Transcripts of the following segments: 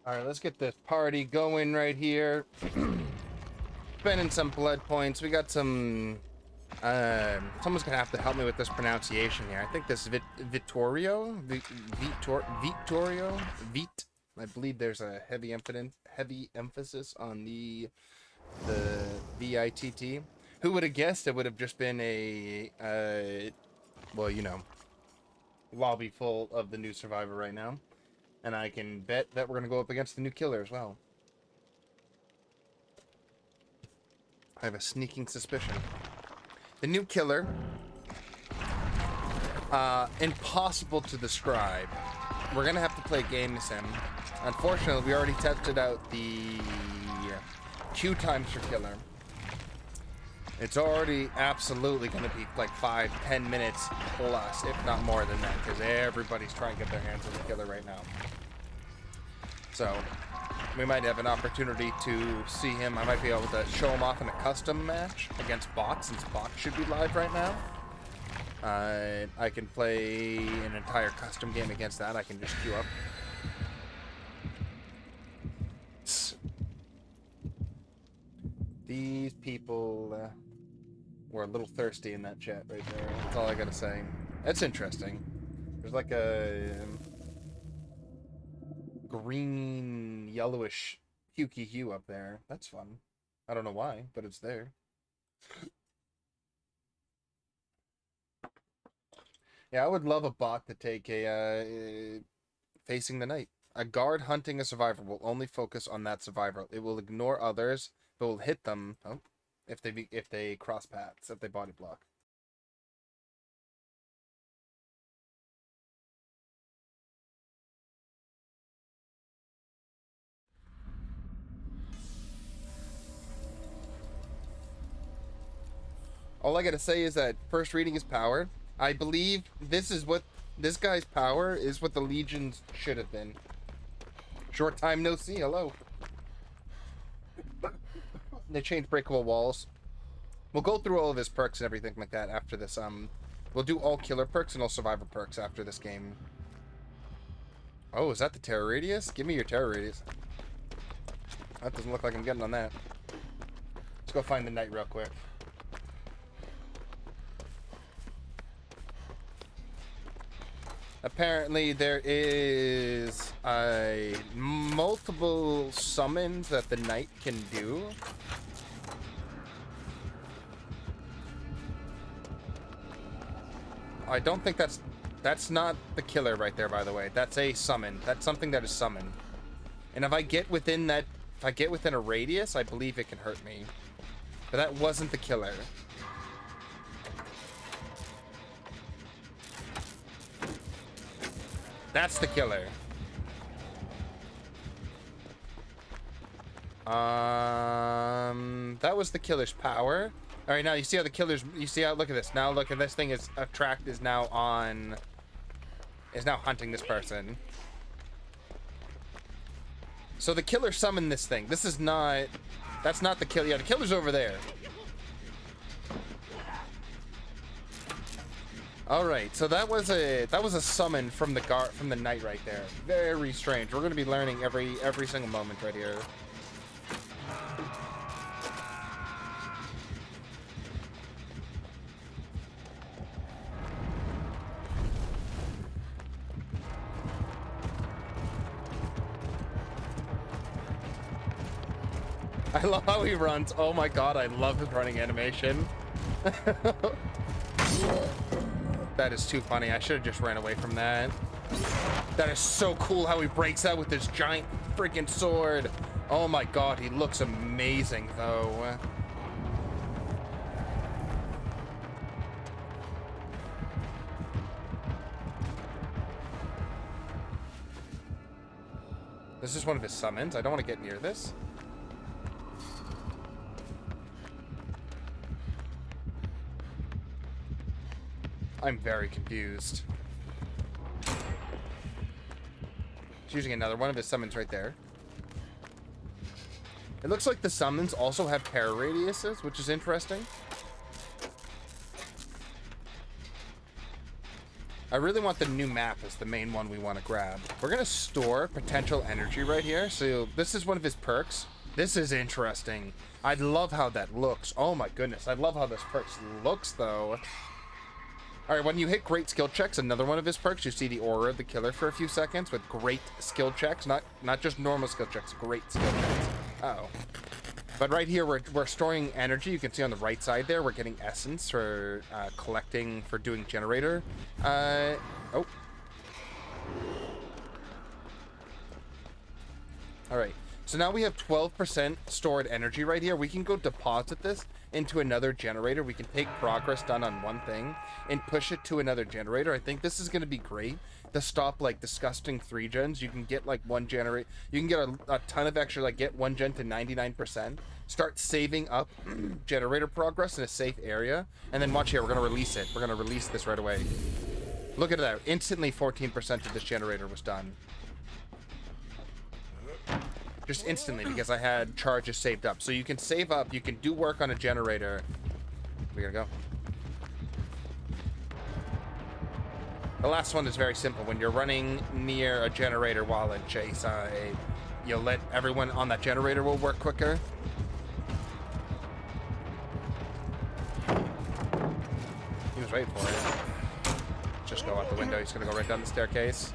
All right, let's get this party going right here. Spending some blood points. We got some... someone's gonna have to help me with this pronunciation here. I think this Vittorio? Vittorio? I believe there's a heavy emphasis on the VITT. Who would have guessed it would have just been a, well, you know, lobby full of the new survivor right now. And I can bet that we're going to go up against the new killer as well. I have a sneaking suspicion. The new killer, impossible to describe. We're going to have to play a game with him. Unfortunately, we already tested out the queue times for killer. It's already absolutely going to be like 5-10 minutes plus, if not more than that, because everybody's trying to get their hands on the killer right now. So we might have an opportunity to see him. I might be able to show him off in a custom match against bots, since bots should be live right now. I can play an entire custom game against that. I can just queue up. These people were a little thirsty in that chat right there. That's all I gotta say. That's interesting. There's like a green, yellowish, pukey hue up there. That's fun. I don't know why, but it's there. Yeah, I would love a bot to take a facing the night. A guard hunting a survivor will only focus on that survivor. It will ignore others, but will hit them if they cross paths, if they body block. All I gotta say is that first reading is power. I believe this guy's power is what the Legions should have been. Short time no see. Hello. They changed breakable walls. We'll go through all of his perks and everything like that after this. We'll do all killer perks and all survivor perks after this game. Oh, is that the terror radius? Give me your terror radius. That doesn't look like I'm getting on that. Let's go find the knight real quick. Apparently there is multiple summons that the knight can do. I don't think that's not the killer right there, by the way. That's a summon. That's something that is summoned. And if I get within a radius, I believe it can hurt me. But that wasn't the killer. That's the killer. That was the killer's power. All right, now you see how the killer's. You see how? Look at this. Now look at this thing. Is attract is now on. Is now hunting this person. So the killer summoned this thing. This is not. That's not the killer. Yeah, the killer's over there. All right, so that was a summon from the knight right there. Very strange. We're gonna be learning every single moment right here. I love how he runs. Oh my god, I love his running animation. That is too funny. I should have just ran away from that. That is so cool how he breaks out with this giant freaking sword. Oh my god, he looks amazing though. This is one of his summons. I don't want to get near this. I'm very confused. He's using another one of his summons right there. It looks like the summons also have terror radiuses, which is interesting. I really want the new map as the main one we want to grab. We're going to store potential energy right here. So this is one of his perks. This is interesting. I love how that looks. Oh my goodness. I love how this perk looks though. All right, when you hit great skill checks, another one of his perks, you see the aura of the killer for a few seconds with great skill checks, not just normal skill checks, great skill checks. Uh-oh. But right here, we're storing energy. You can see on the right side there, we're getting essence for collecting, for doing generator. Oh. All right, So now we have 12% stored energy right here. We can go deposit this into another generator. We can take progress done on one thing and push it to another generator. I think this is going to be great to stop like disgusting 3 gens. You can get like one generate. You can get a ton of extra, like get 1 gen to 99%. Start saving up generator progress in a safe area. And then watch here. We're going to release it. We're going to release this right away. Look at that. Instantly 14% of this generator was done. Just instantly, because I had charges saved up. So you can save up, you can do work on a generator. We gotta go. The last one is very simple. When you're running near a generator while in chase, you'll let everyone on that generator will work quicker. He was waiting for it. Just go out the window. He's gonna go right down the staircase.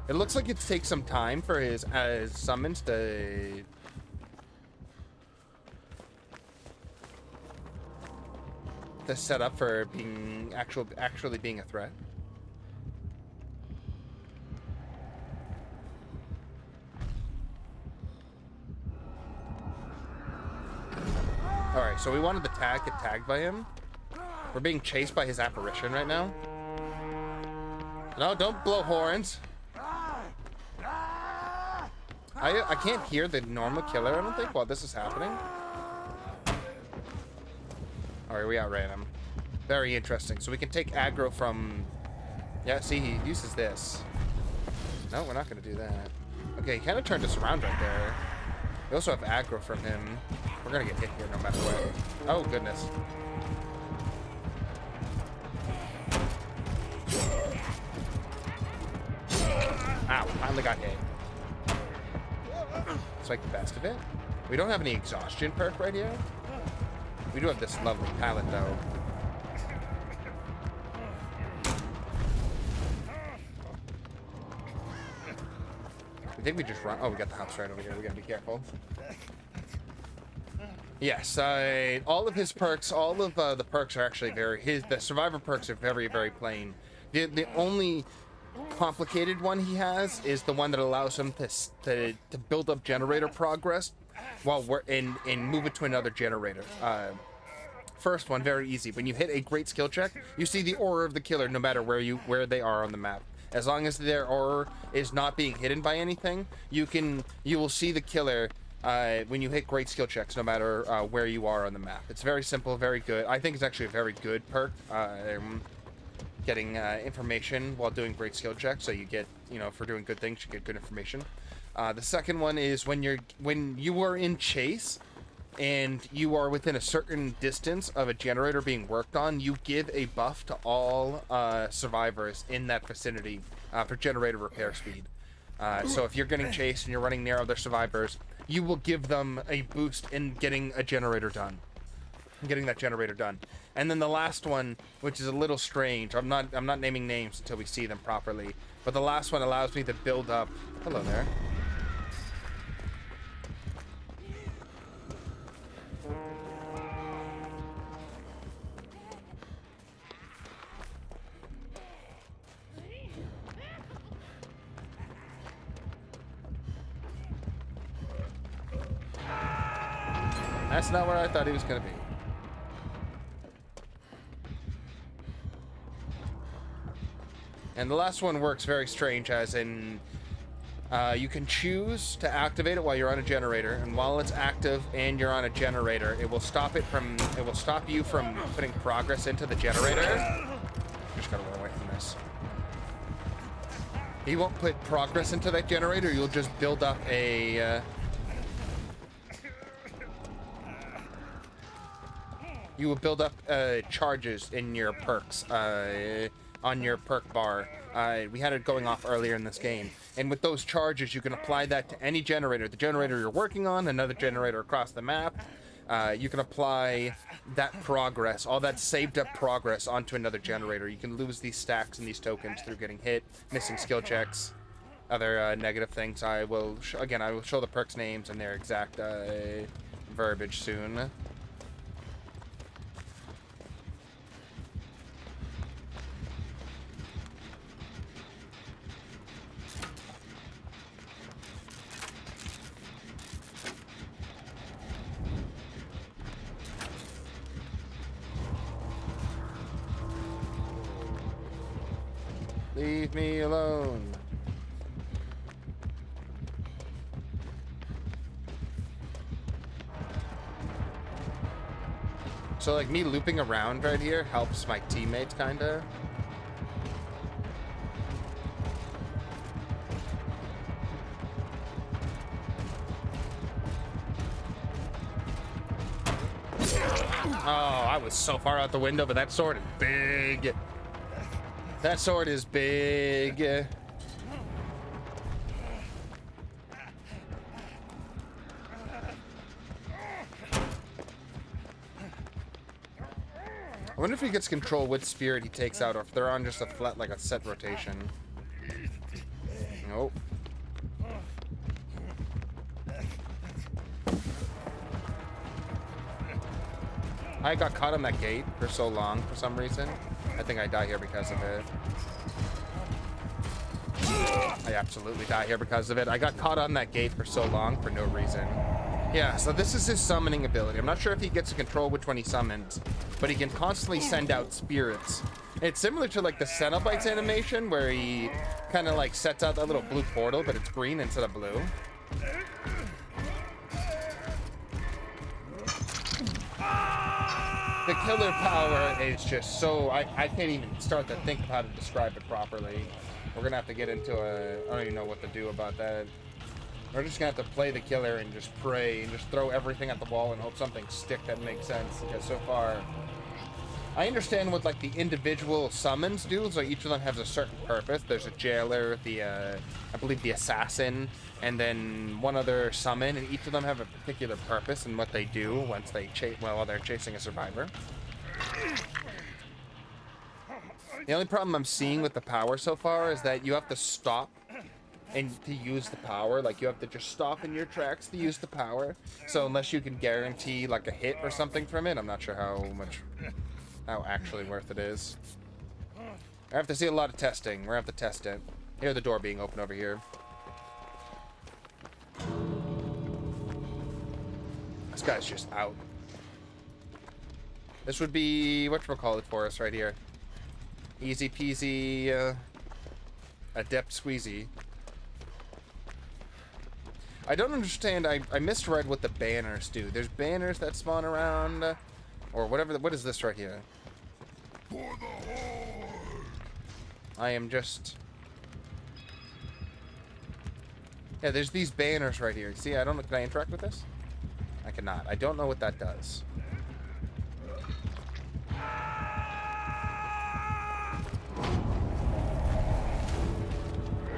It looks like it takes some time for his summons to set up for being actually being a threat. All right, so we wanted to get tagged by him. We're being chased by his apparition right now. No, don't blow horns. I can't hear the normal killer, I don't think, while this is happening. Alright, we outran him. Very interesting. So we can take aggro from... Yeah, see, he uses this. No, we're not going to do that. Okay, he kind of turned us around right there. We also have aggro from him. We're going to get hit here no matter what. Oh, goodness. Ow, finally got hit. It's like the best of it. We don't have any exhaustion perk right here. We do have this lovely pallet though. I think we just run. Oh, we got the house right over here. We gotta be careful. Yes, all of his perks, all of the perks are actually the survivor perks are very, very plain. The only complicated one he has is the one that allows him to build up generator progress while we're and move it to another generator. First one, very easy. When you hit a great skill check, you see the aura of the killer no matter where they are on the map. As long as their aura is not being hidden by anything, you will see the killer when you hit great skill checks no matter where you are on the map. It's very simple, very good. I think it's actually a very good perk. Getting information while doing great skill checks, so you get, for doing good things, you get good information. The second one is when you are in chase and you are within a certain distance of a generator being worked on, you give a buff to all survivors in that vicinity for generator repair speed. So if you're getting chased and you're running near other survivors, you will give them a boost in getting a generator done. Getting that generator done. And then the last one, which is a little strange, I'm not naming names until we see them properly, but the last one allows me to build up. Hello there. That's not where I thought he was going to be. And the last one works very strange, as in you can choose to activate it while you're on a generator, and while it's active and you're on a generator, it will stop you from putting progress into the generator. Just gotta run away from this. You won't put progress into that generator, you'll just build up a you will build up charges in your perks on your perk bar. We had it going off earlier in this game, and with those charges you can apply that to any generator, the generator you're working on, another generator across the map. You can apply that progress, all that saved up progress, onto another generator. You can lose these stacks and these tokens through getting hit, missing skill checks, other negative things. I will show the perks names and their exact verbiage soon. Leave me alone. So like me looping around right here helps my teammates kinda. Oh, I was so far out the window, but that sword is big. That sword is big. I wonder if he gets control which spirit he takes out, or if they're on just a flat, like a set rotation. Nope. I got caught on that gate for so long for some reason. I think I die here because of it. I absolutely die here because of it. I got caught on that gate for so long for no reason. Yeah, so this is his summoning ability. I'm not sure if he gets to control which one he summons, but he can constantly send out spirits. It's similar to like the Cenobites animation where he kind of like sets out that little blue portal, but it's green instead of blue. The killer power is just so... I can't even start to think of how to describe it properly. We're gonna have to get into a... I don't even know what to do about that. We're just gonna have to play the killer and just pray and just throw everything at the wall and hope something sticks that makes sense. Because so far... I understand what like the individual summons do, so each of them has a certain purpose. There's a jailer, the I believe the assassin, and then one other summon, and each of them have a particular purpose and what they do once they while they're chasing a survivor. The only problem I'm seeing with the power so far is that you have to stop and to use the power. Like you have to just stop in your tracks to use the power. So unless you can guarantee like a hit or something from it, I'm not sure how actually worth it is. I have to see a lot of testing. We're gonna have to test it. Hear the door being open over here. This guy's just out. This would be whatchamacallit for us right here. Easy peasy, adept squeezy. I don't understand. I misread what the banners do. There's banners that spawn around, or whatever. What is this right here? For the Horde. I am just... Yeah, there's these banners right here. See, I don't know. Can I interact with this? I cannot. I don't know what that does.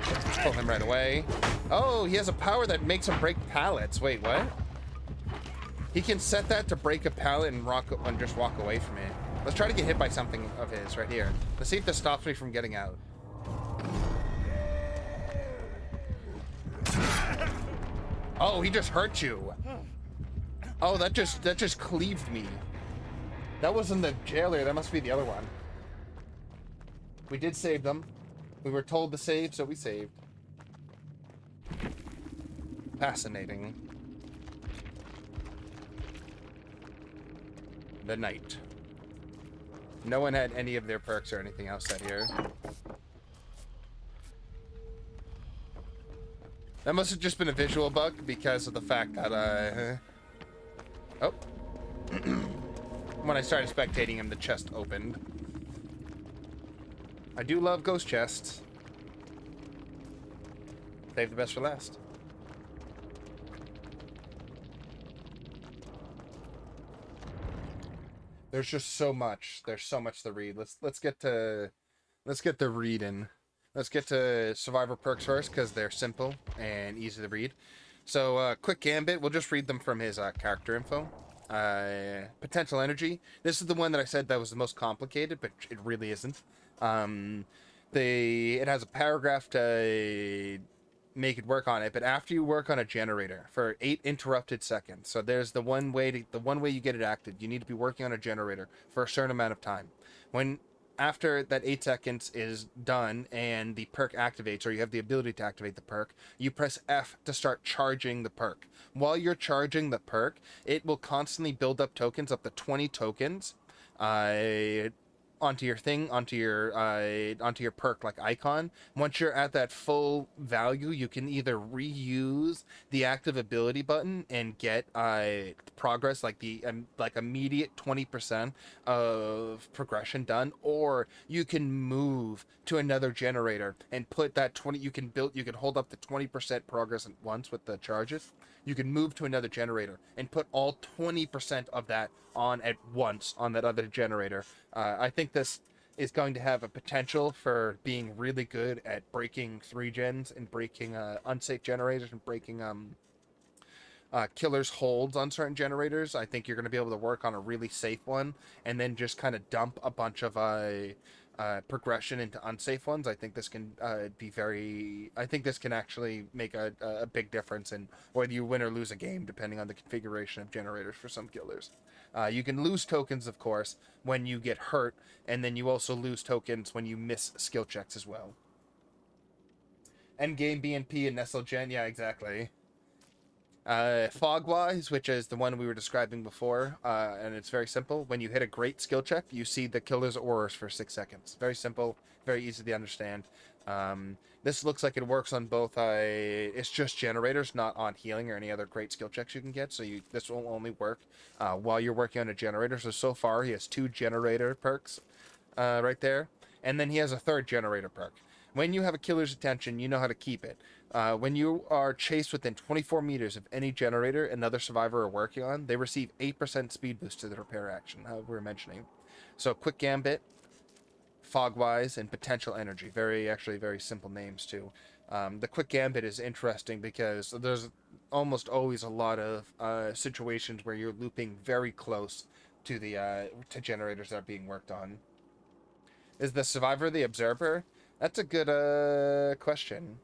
Let's pull him right away. Oh, he has a power that makes him break pallets. Wait, what? He can set that to break a pallet and just walk away from it. Let's try to get hit by something of his right here. Let's see if this stops me from getting out. Oh, he just hurt you. Oh, that just cleaved me. That wasn't the jailer. That must be the other one. We did save them. We were told to save, so we saved. Fascinating. The night. No one had any of their perks or anything else set here. That must have just been a visual bug because of the fact that, oh. When I started spectating him, the chest opened. I do love ghost chests. Save the best for last. There's just so much. There's so much to read. Let's get to reading. Let's get to survivor perks first because they're simple and easy to read. So quick gambit. We'll just read them from his character info. Potential energy. This is the one that I said that was the most complicated, but it really isn't. It has a paragraph to make it work on it, but after you work on a generator for 8 interrupted seconds, so there's the one way you get it active. You need to be working on a generator for a certain amount of time. When after that 8 seconds is done and the perk activates, or you have the ability to activate the perk, you press F to start charging the perk. While you're charging the perk, it will constantly build up tokens, up to 20 tokens, onto your thing, onto your perk like icon. Once you're at that full value, you can either reuse the active ability button and get progress, like the like immediate 20% of progression done, or you can move to another generator and put that 20. You can hold up to 20% progress at once with the charges. You can move to another generator and put all 20% of that on at once on that other generator. I think this is going to have a potential for being really good at breaking 3 gens and breaking unsafe generators and breaking killers holds on certain generators. I think you're going to be able to work on a really safe one and then just kind of dump a bunch of progression into unsafe ones. I think this can I think this can actually make a big difference in whether you win or lose a game, depending on the configuration of generators for some killers. You can lose tokens, of course, when you get hurt, and then you also lose tokens when you miss skill checks as well. Endgame BNP and Nestle Gen, yeah, exactly. Fogwise, which is the one we were describing before, and it's very simple. When you hit a great skill check, you see the killer's auras for 6 seconds. Very simple, very easy to understand. This looks like it works on both. It's just generators, not on healing or any other great skill checks you can get. So this will only work while you're working on a generator. So far, he has 2 generator perks right there, and then he has a 3rd generator perk. When you have a killer's attention, you know how to keep it. When you are chased within 24 meters of any generator another survivor are working on, they receive 8% speed boost to the repair action, how we were mentioning. So Quick Gambit, Fogwise, and Potential Energy. Actually very simple names too. The Quick Gambit is interesting because there's almost always a lot of situations where you're looping very close to the generators that are being worked on. Is the survivor the observer? That's a good question.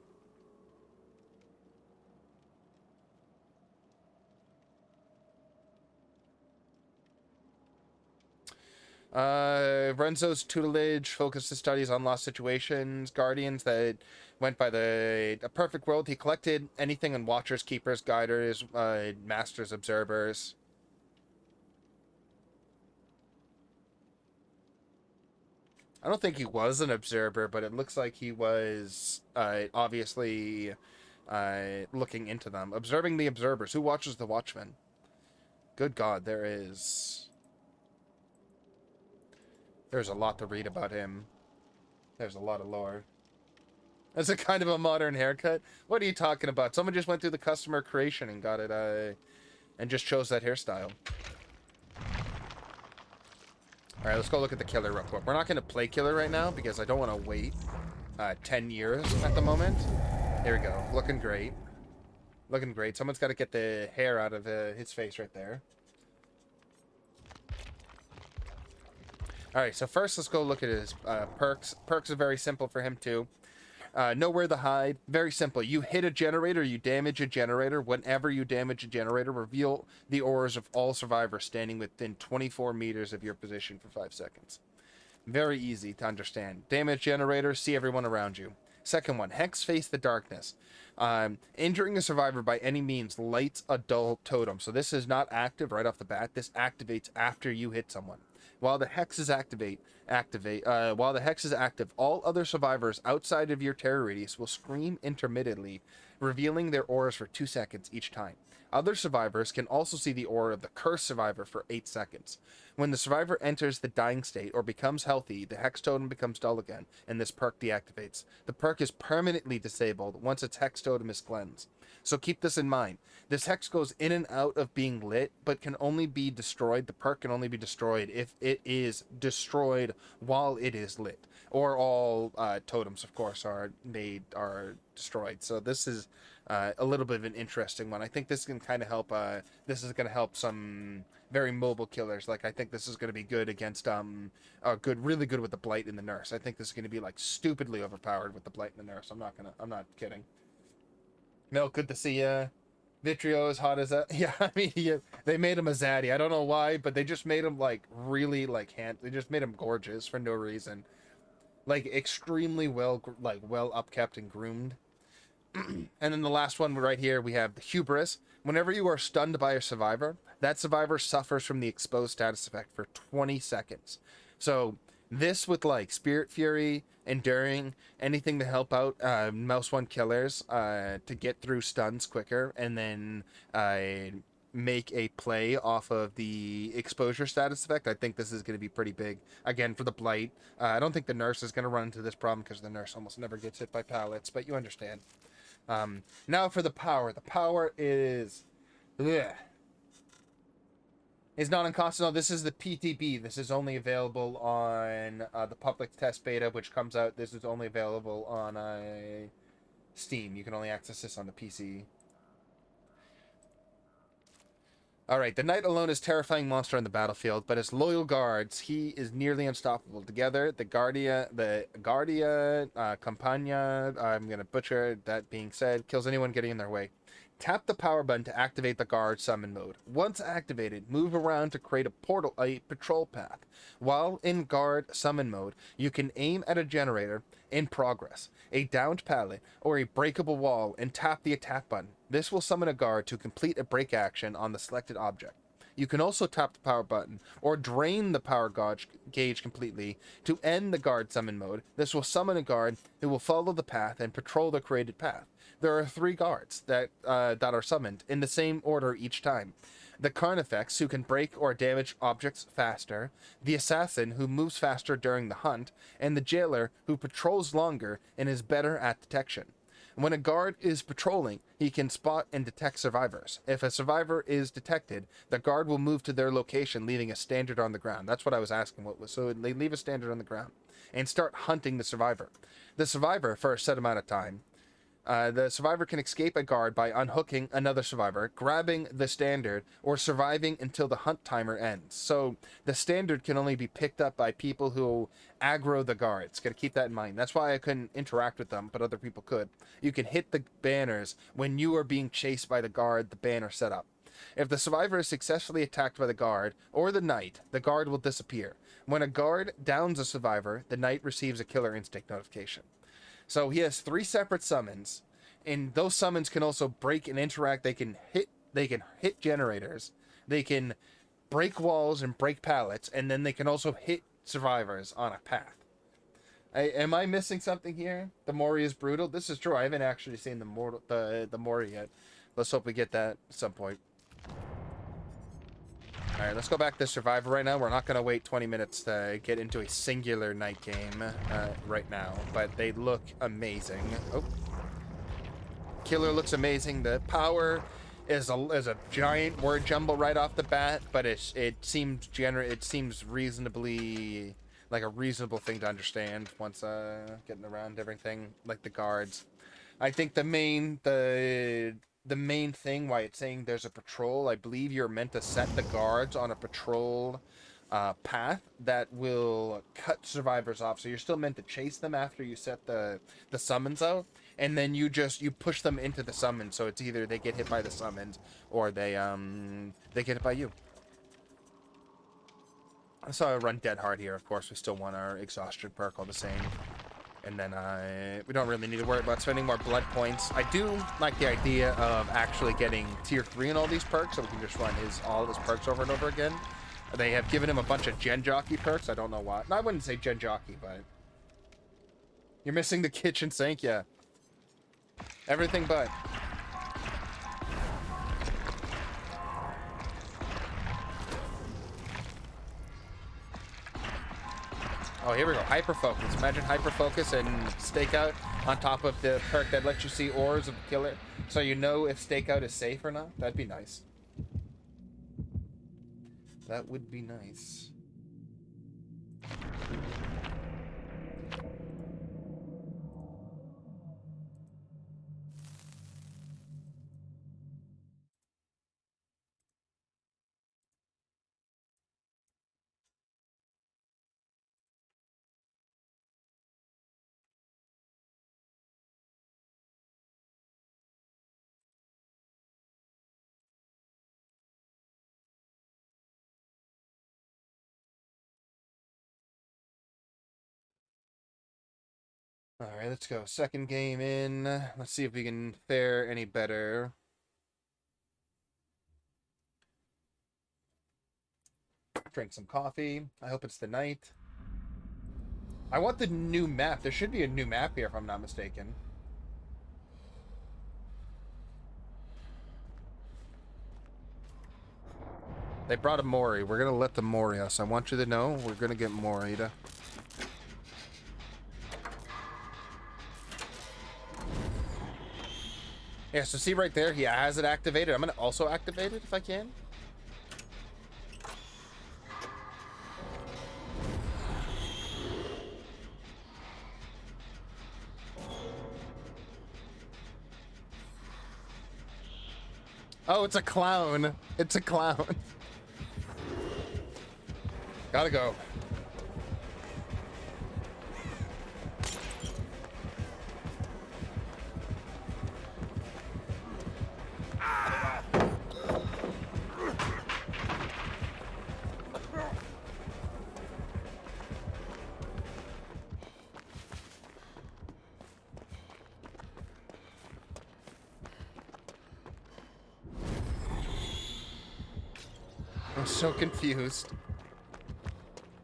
Renzo's tutelage focused his studies on lost situations, guardians that went by a perfect world. He collected anything on watchers, keepers, guiders, masters, observers. I don't think he was an observer, but it looks like he was obviously looking into them. Observing the observers. Who watches the watchmen? Good God, there's a lot to read about him. There's a lot of lore. That's a kind of a modern haircut. What are you talking about? Someone just went through the customer creation and got it, and just chose that hairstyle. Alright, let's go look at the killer real quick. We're not going to play killer right now because I don't want to wait 10 years at the moment. There we go. Looking great. Looking great. Someone's got to get the hair out of his face right there. Alright, so first let's go look at his perks. Perks are very simple for him too. Nowhere to hide. Very simple. You hit a generator, you damage a generator. Whenever you damage a generator, reveal the auras of all survivors standing within 24 meters of your position for 5 seconds. Very easy to understand. Damage generator, see everyone around you. Second one, Hex Face the Darkness. Injuring a survivor by any means lights a dull totem. So this is not active right off the bat. This activates after you hit someone. While the hex is active, all other survivors outside of your terror radius will scream intermittently, revealing their auras for 2 seconds each time. Other survivors can also see the aura of the cursed survivor for 8 seconds. When the survivor enters the dying state or becomes healthy, the hex totem becomes dull again, and this perk deactivates. The perk is permanently disabled once its hex totem is cleansed. So keep this in mind. This hex goes in and out of being lit, but can only be destroyed. The perk can only be destroyed if it is destroyed while it is lit. Or all totems, of course, are destroyed. So this is a little bit of an interesting one. I think this can kind of help. This is going to help some very mobile killers. Like I think this is going to be good against really good with the Blight and the Nurse. I think this is going to be like stupidly overpowered with the Blight and the Nurse. I'm not kidding. Mel, good to see ya. Vitrio is hot as that. Yeah, I mean, they made him a zaddy. I don't know why, but they just made him like really like they just made him gorgeous for no reason. Like extremely well upkept and groomed. And then the last one right here, we have the Hubris. Whenever you are stunned by a survivor, that survivor suffers from the exposed status effect for 20 seconds. So This with like Spirit Fury, Enduring, anything to help out Mouse 1 killers to get through stuns quicker, and then make a play off of the exposure status effect. I think this is going to be pretty big. Again, for the Blight. I don't think the Nurse is going to run into this problem because the Nurse almost never gets hit by pallets, but you understand. Now for the power. The power is... Ugh. Is not on constant. No, this is the PTB. This is only available on the public test beta, which comes out. This is only available on Steam. You can only access this on the PC. Alright, the Knight alone is a terrifying monster on the battlefield, but as loyal guards, he is nearly unstoppable. Together, the Guardia Campagna, I'm going to butcher that being said, kills anyone getting in their way. Tap the power button to activate the guard summon mode. Once activated, move around to create a patrol path. While in guard summon mode, you can aim at a generator in progress, a downed pallet, or a breakable wall and tap the attack button. This will summon a guard to complete a break action on the selected object. You can also tap the power button or drain the power gauge completely to end the guard summon mode. This will summon a guard who will follow the path and patrol the created path. There are 3 guards that are summoned in the same order each time. The Carnifex, who can break or damage objects faster, the Assassin, who moves faster during the hunt, and the Jailer, who patrols longer and is better at detection. When a guard is patrolling, he can spot and detect survivors. If a survivor is detected, the guard will move to their location, leaving a standard on the ground. That's what I was asking. So they leave a standard on the ground and start hunting the survivor. The survivor, for a set amount of time, the survivor can escape a guard by unhooking another survivor, grabbing the standard, or surviving until the hunt timer ends. So the standard can only be picked up by people who aggro the guards. Gotta keep that in mind. That's why I couldn't interact with them, but other people could. You can hit the banners when you are being chased by the guard, the banner set up. If the survivor is successfully attacked by the guard or the knight, the guard will disappear. When a guard downs a survivor, the knight receives a killer instinct notification. So he has 3 separate summons, and those summons can also break and interact. They can hit generators, they can break walls and break pallets, and then they can also hit survivors on a path. Am I missing something here? The Mori is brutal. This is true. I haven't actually seen the Mori yet. Let's hope we get that at some point. Alright, let's go back to Survivor right now. We're not going to wait 20 minutes to get into a singular night game right now, but they look amazing. Oh. Killer looks amazing. The power is a giant word jumble right off the bat, but it seems reasonably like a reasonable thing to understand once getting around everything, like the guards. I think the main thing why it's saying there's a patrol, I believe you're meant to set the guards on a patrol path that will cut survivors off. So you're still meant to chase them after you set the summons out, and then you push them into the summons. So it's either they get hit by the summons or they get hit by you. So I run dead hard here. Of course, we still want our exhaustion perk all the same. And then we don't really need to worry about spending more blood points. I do like the idea of actually getting tier 3 in all these perks, so we can just run all of his perks over and over again. They have given him a bunch of Gen Jockey perks. I don't know why. No, I wouldn't say Gen Jockey, but... You're missing the kitchen sink? Yeah. Everything but. Oh, here we go. Hyper Focus. Imagine Hyper Focus and Stakeout on top of the perk that lets you see ores of the killer, so you know if Stakeout is safe or not. That'd be nice. That would be nice. Alright, let's go. Second game in. Let's see if we can fare any better. Drink some coffee. I hope it's the night. I want the new map. There should be a new map here if I'm not mistaken. They brought a Mori. We're gonna let them Mori us. I want you to know we're gonna get Mori'd. Yeah, so see right there, he has it activated. I'm gonna also activate it if I can. Oh, it's a clown. It's a clown. Gotta go. I'm so confused.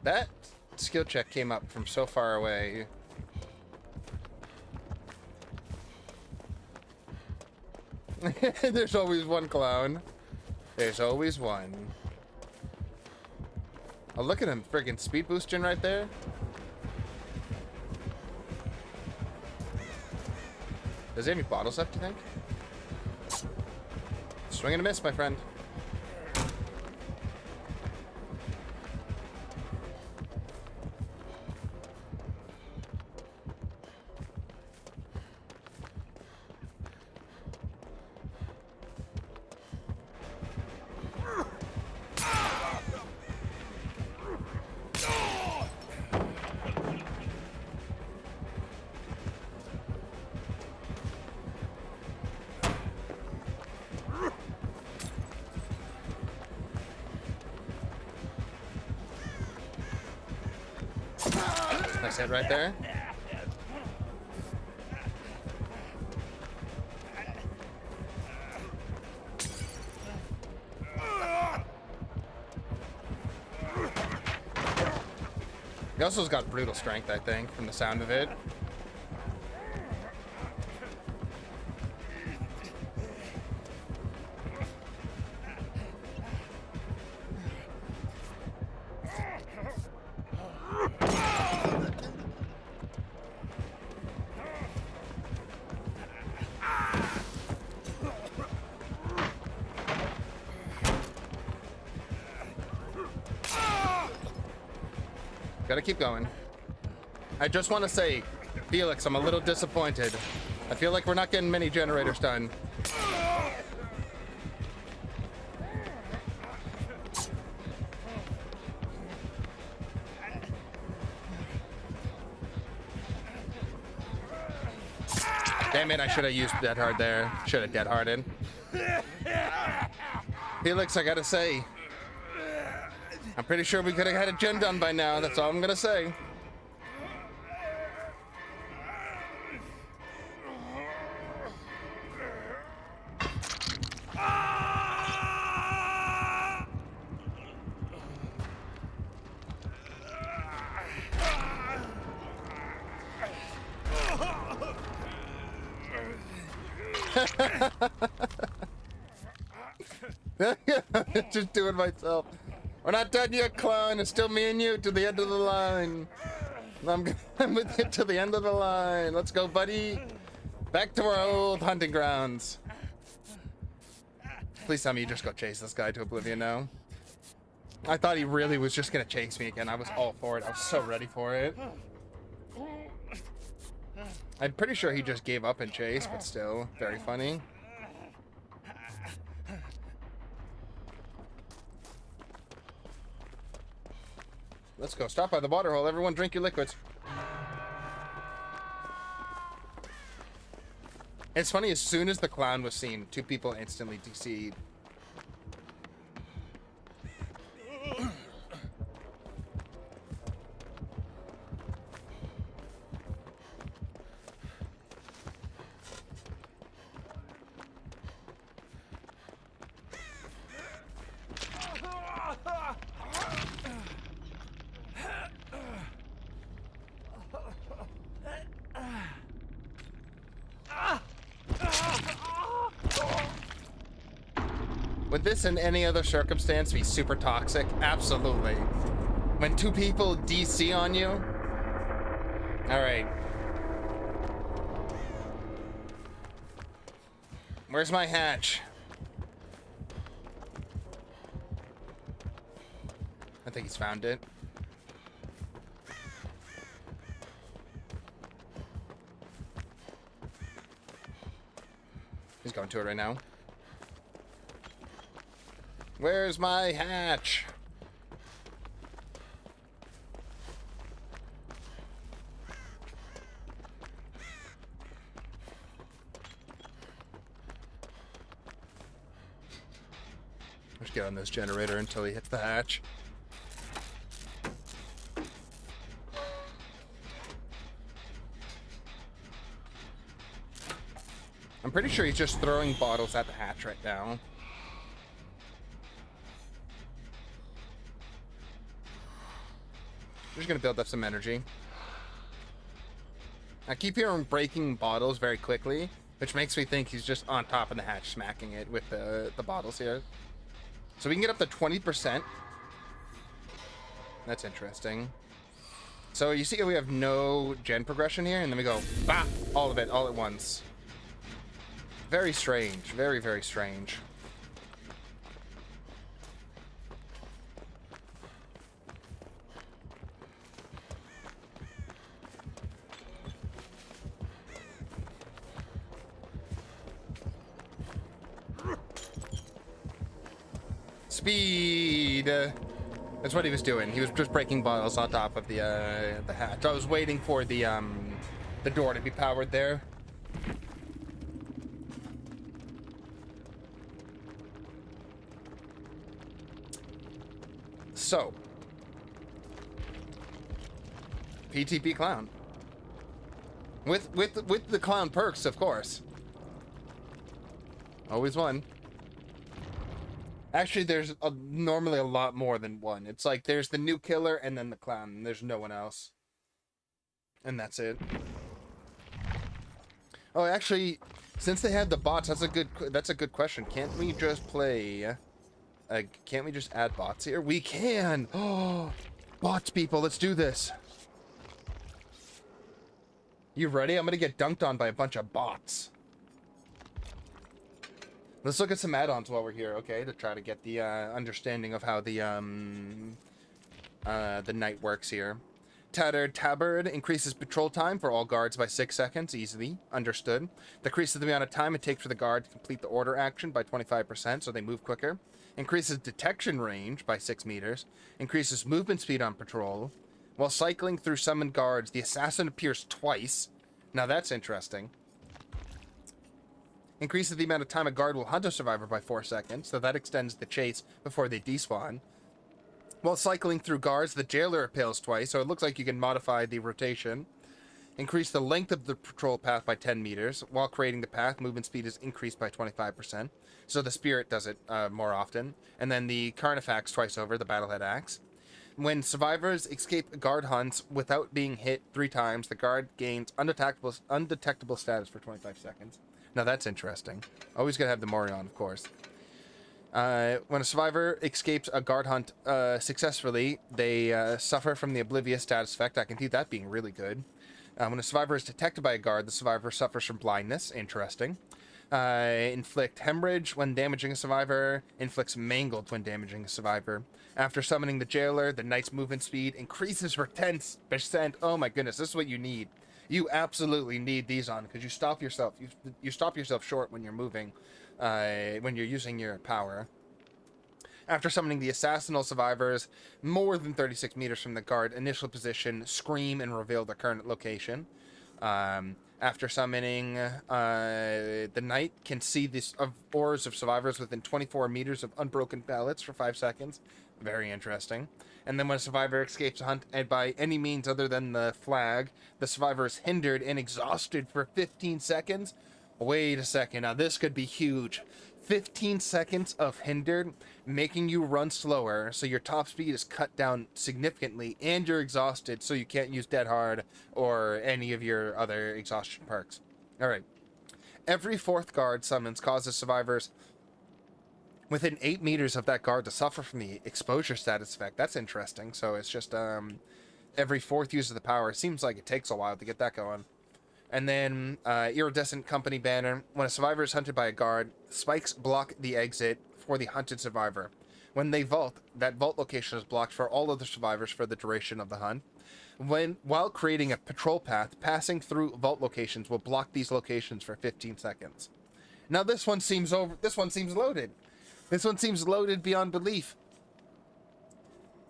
That skill check came up from so far away. There's always one clown. There's always one. Oh, look at him friggin' speed boosting right there. Does he have any bottles left, you think? Swing and a miss, my friend. Nice hit right there. He also's got brutal strength, I think, from the sound of it. Gotta keep going. I just want to say, Felix, I'm a little disappointed. I feel like we're not getting many generators done. Damn it, I should have used Dead Hard there. Should have Dead Harded. Felix, I gotta say, I'm pretty sure we could have had a gen done by now. That's all I'm gonna say. Just doing myself. We're not done yet, clown. It's still me and you to the end of the line. I'm with you to the end of the line. Let's go, buddy. Back to our old hunting grounds. Please tell me you just go chase this guy to oblivion now. I thought he really was just gonna chase me again. I was all for it. I was so ready for it. I'm pretty sure he just gave up and chased, but still, very funny. Let's go. Stop by the water hole. Everyone drink your liquids. It's funny, as soon as the clown was seen, two people instantly DC'd. Would this in any other circumstance be super toxic? Absolutely. When two people DC on you? Alright. Where's my hatch? I think he's found it. He's going to it right now. Where's my hatch? Let's get on this generator until he hits the hatch. I'm pretty sure he's just throwing bottles at the hatch right now. I'm just gonna build up some energy. I keep hearing breaking bottles very quickly, which makes me think he's just on top of the hatch smacking it with the bottles here. So we can get up to 20%. That's interesting. So you see we have no gen progression here, and then we go, bah, all of it, all at once. Very strange, very, very strange. Speed. That's what he was doing. He was just breaking bottles on top of the hatch. I was waiting for the door to be powered there. So, PTB clown with the clown perks, of course. Always one. Actually, there's normally a lot more than one. It's like there's the new killer and then the clown, and there's no one else, and that's it. Oh, actually, since they had the bots, that's a good question. Can't we just play? Can't we just add bots here? We can! Oh, bots, people, let's do this. You ready? I'm gonna get dunked on by a bunch of bots. Let's look at some add-ons while we're here, okay? To try to get the understanding of how the night works here. Tattered Tabard increases patrol time for all guards by 6 seconds, easily understood. Decreases the amount of time it takes for the guard to complete the order action by 25%, so they move quicker. Increases detection range by 6 meters. Increases movement speed on patrol. While cycling through summoned guards, the assassin appears twice. Now that's interesting. Increases the amount of time a guard will hunt a survivor by 4 seconds, so that extends the chase before they despawn. While cycling through guards, the jailer appeals twice, so it looks like you can modify the rotation. Increase the length of the patrol path by 10 meters. While creating the path, movement speed is increased by 25%. So the spirit does it more often. And then the Carnifex twice over, the Battlehead Axe. When survivors escape guard hunts without being hit 3 times, the guard gains undetectable status for 25 seconds. Now that's interesting. Always gotta have the Morion, of course. When a survivor escapes a guard hunt successfully, they suffer from the Oblivious status effect. I can see that being really good. When a survivor is detected by a guard, the survivor suffers from blindness. Interesting. Inflict hemorrhage when damaging a survivor. Inflicts mangled when damaging a survivor. After summoning the jailer, the knight's movement speed increases for 10%. Oh my goodness, this is what you need. You absolutely need these on, because you stop yourself short when you're moving, when you're using your power. After summoning the assassin, all survivors more than 36 meters from the guard initial position scream and reveal their current location. After summoning, the knight can see the auras of survivors within 24 meters of unbroken pallets for 5 seconds. Very interesting. And then when a survivor escapes a hunt and by any means other than the flag, the survivor is hindered and exhausted for 15 seconds. Wait a second, now this could be huge. 15 seconds of hindered, making you run slower, so your top speed is cut down significantly, and you're exhausted, so you can't use Dead Hard or any of your other exhaustion perks. Alright. Every 4th guard summons causes survivors within 8 meters of that guard to suffer from the exposure status effect. That's interesting. So it's just every fourth use of the power. It seems like it takes a while to get that going. And then iridescent company banner. When a survivor is hunted by a guard, spikes block the exit for the hunted survivor. When they vault, that vault location is blocked for all other survivors for the duration of the hunt. While creating a patrol path, passing through vault locations will block these locations for 15 seconds. Now this one seems loaded. This one seems loaded beyond belief.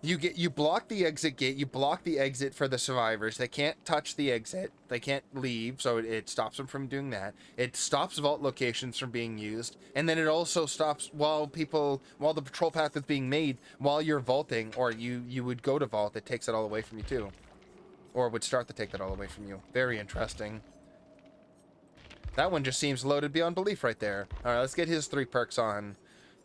You block the exit gate, you block the exit for the survivors. They can't touch the exit. They can't leave, so it stops them from doing that. It stops vault locations from being used, and then it also stops while the patrol path is being made, while you're vaulting, or you would go to vault, it takes it all away from you too. Or would start to take that all away from you. Very interesting. That one just seems loaded beyond belief right there. Alright, let's get his 3 perks on,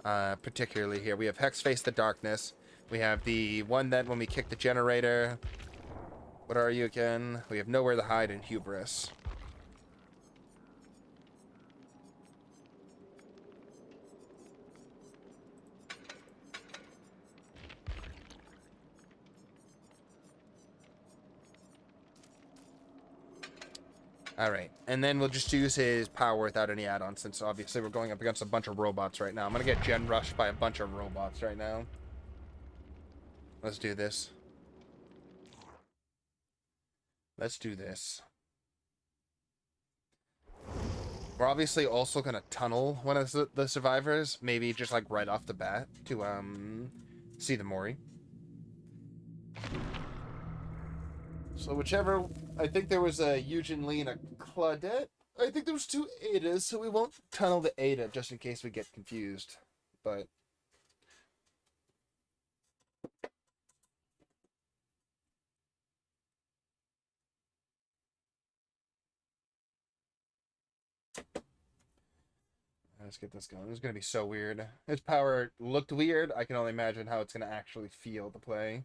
particularly here. We have Hex Face the Darkness. We have the one that when we kick the generator... What are you again? We have Nowhere to Hide and Hubris. Alright, and then we'll just use his power without any add-ons, since obviously we're going up against a bunch of robots right now. I'm gonna get gen rushed by a bunch of robots right now. Let's do this. Let's do this. We're obviously also gonna tunnel one of the survivors, maybe just like right off the bat, to see the Mori. So whichever, I think there was a Eugen Lee and a Claudette. I think there was 2 Adas, so we won't tunnel the Ada just in case we get confused. But let's get this going. This is gonna be so weird. His power looked weird. I can only imagine how it's gonna actually feel to play.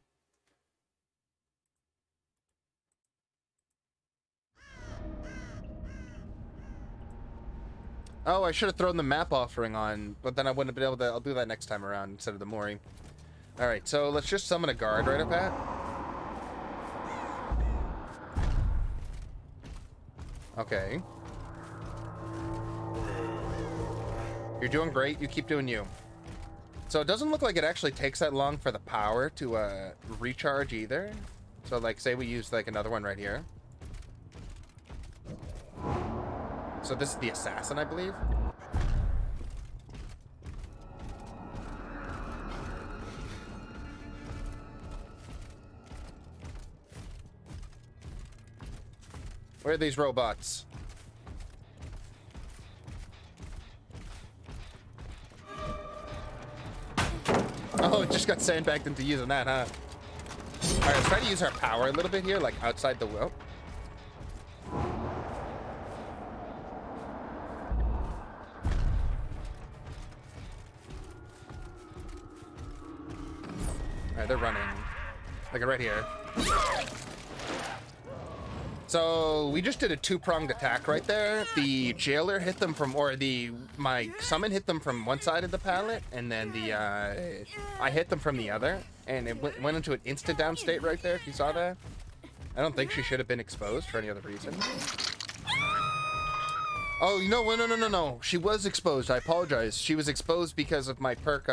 Oh, I should have thrown the map offering on, but then I wouldn't have been able to... I'll do that next time around instead of the Mori. Alright, so let's just summon a guard right up at. Okay. You're doing great. You keep doing you. So it doesn't look like it actually takes that long for the power to recharge either. So, like, say we use, like, another one right here. So this is the assassin, I believe. Where are these robots? Oh, it just got sandbagged into using that, huh? Alright, let's try to use our power a little bit here, like outside the wheel. Alright, they're running. Like right here. So we just did a 2-pronged attack right there. The jailer hit them from, or my summon hit them from one side of the pallet, and then I hit them from the other, and it went into an instant down state right there. If you saw that, I don't think she should have been exposed for any other reason. Oh, you know what? No. She was exposed. I apologize. She was exposed because of my perk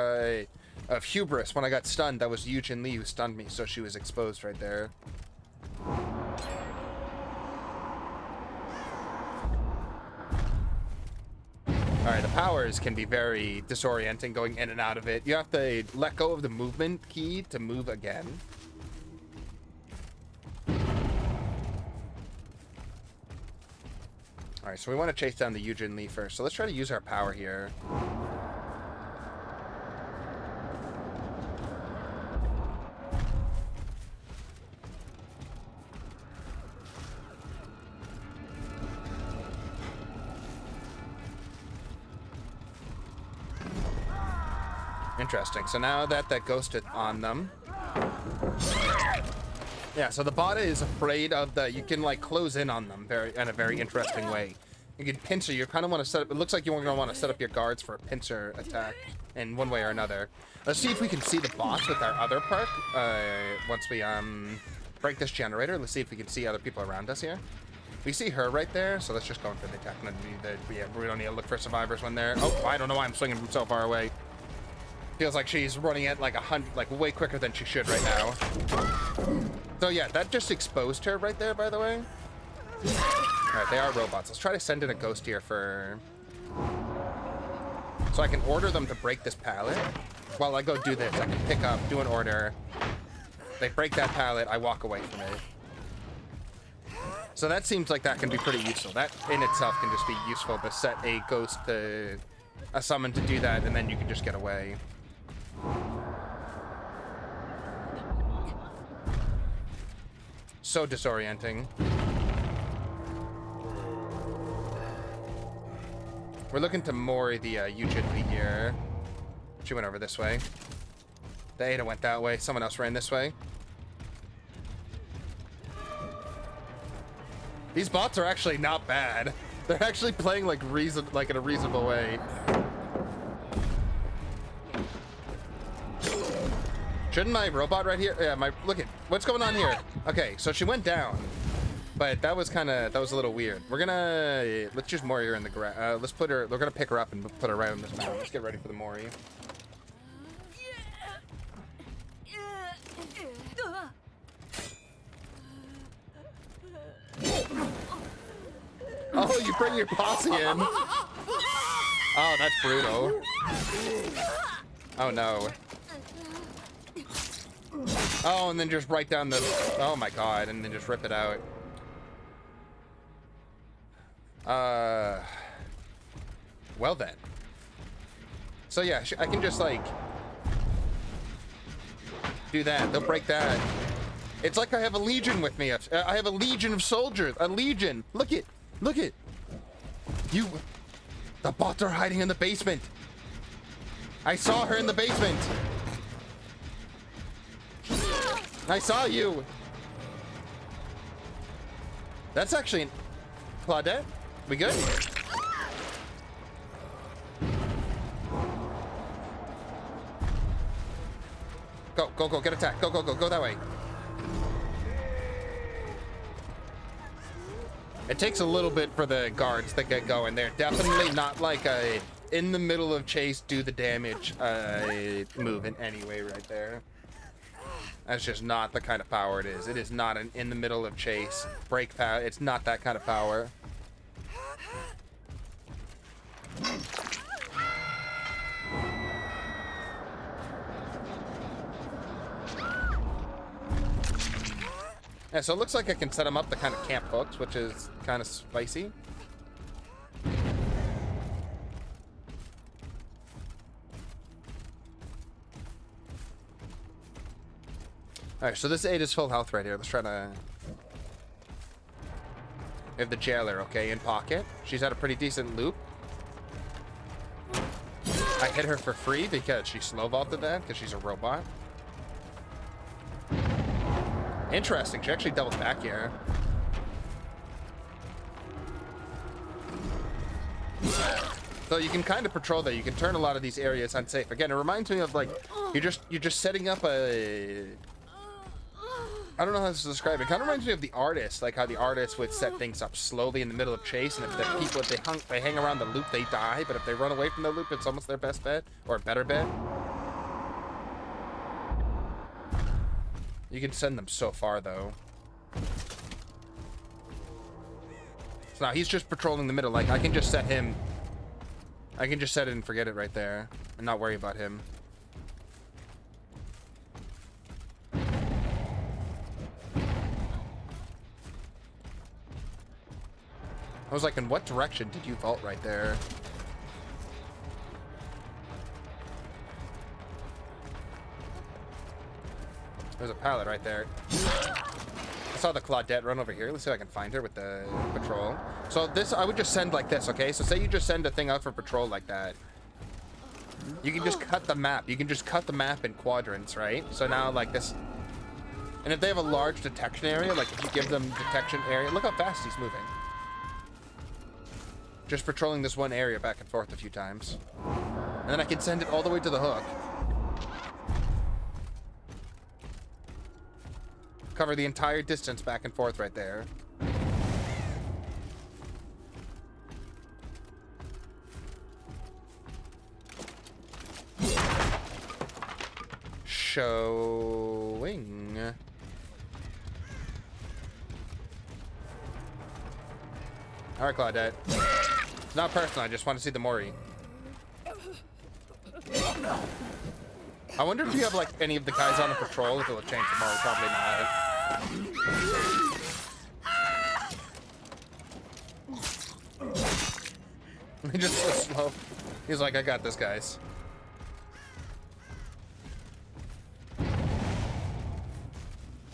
of Hubris. When I got stunned, that was Eugen Lee who stunned me, so she was exposed right there. Alright, the powers can be very disorienting going in and out of it. You have to let go of the movement key to move again. Alright, so we want to chase down the Eugen Lee first. So let's try to use our power here. Interesting. So now that ghost is on them. Yeah, so the bot is afraid of you can like close in on them in a very interesting way. You can pincer. You kind of want to set up. It looks like you're going to want to set up your guards for a pincer attack in one way or another. Let's see if we can see the boss with our other perk. Once we break this generator, let's see if we can see other people around us here. We see her right there, so let's just go in for the attack. We don't need to look for survivors when they're. Oh, I don't know why I'm swinging from so far away. Feels like she's running at like 100, like way quicker than she should right now. So yeah, that just exposed her right there, by the way. Alright, they are robots. Let's try to send in a ghost here for... So I can order them to break this pallet. While I go do this, I can pick up, do an order. They break that pallet, I walk away from it. So that seems like that can be pretty useful. That in itself can just be useful to set a ghost to... a summon to do that, and then you can just get away. So disorienting. We're looking to Mori, the Ujitli here. She went over this way. The Ada went that way. Someone else ran this way. These bots are actually not bad. They're actually playing like in a reasonable way. Shouldn't my robot right here? Yeah, look at what's going on here. Okay, so she went down. But that was a little weird. Let's just Mori her in the ground. Let's put her, we're gonna pick her up and put her right on this mountain. Let's get ready for the Mori. Oh, you bring your posse in. Oh, that's brutal. Oh no. Oh, and then just right down the, oh my god, and then just rip it out. Well then. So yeah, I can just like do that. They'll break that. It's like I have a legion with me. I have a legion of soldiers. A legion. Look it. Look it. You. The bots are hiding in the basement. I saw her in the basement. I saw you. That's actually Claudette. We good? Go, go, go, get attacked. Go, go, go, go that way. It takes a little bit for the guards to get going. They're definitely not like a in the middle of chase, do the damage move in any way right there. That's just not the kind of power it is. It is not an in the middle of chase, break power. It's not that kind of power. Yeah, so it looks like I can set them up to kind of camp hooks, which is kind of spicy. Alright, so this 8 is full health right here. Let's try to... We have the jailer, okay, in pocket. She's had a pretty decent loop. I hit her for free because she slow vaulted that, because she's a robot. Interesting, she actually doubled back here. So you can kind of patrol there. You can turn a lot of these areas unsafe. Again, it reminds me of like you're just setting up a... I don't know how to describe it. It kind of reminds me of the artist, like how the artist would set things up slowly in the middle of chase, and if the people, if they hang around the loop, they die. But if they run away from the loop, it's almost their best bet or better bet. You can send them so far though. So now he's just patrolling the middle. Like I can just set him. I can just set it and forget it right there, and not worry about him. I was like, in what direction did you vault right there? There's a pallet right there. I saw the Claudette run over here. Let's see if I can find her with the patrol. So this, I would just send like this, okay? So say you just send a thing out for patrol like that. You can just cut the map. You can just cut the map in quadrants, right? So now like this. And if they have a large detection area, like if you give them detection area, look how fast he's moving. just patrolling this one area back and forth a few times. And then I can send it all the way to the hook. Cover the entire distance back and forth right there. Showing. Alright, Claudette. It's not personal, I just want to see the Mori. I wonder if you have, like, any of the guys on the patrol, if it will change the Mori. Probably not. He just so slow. He's like, I got this, guys.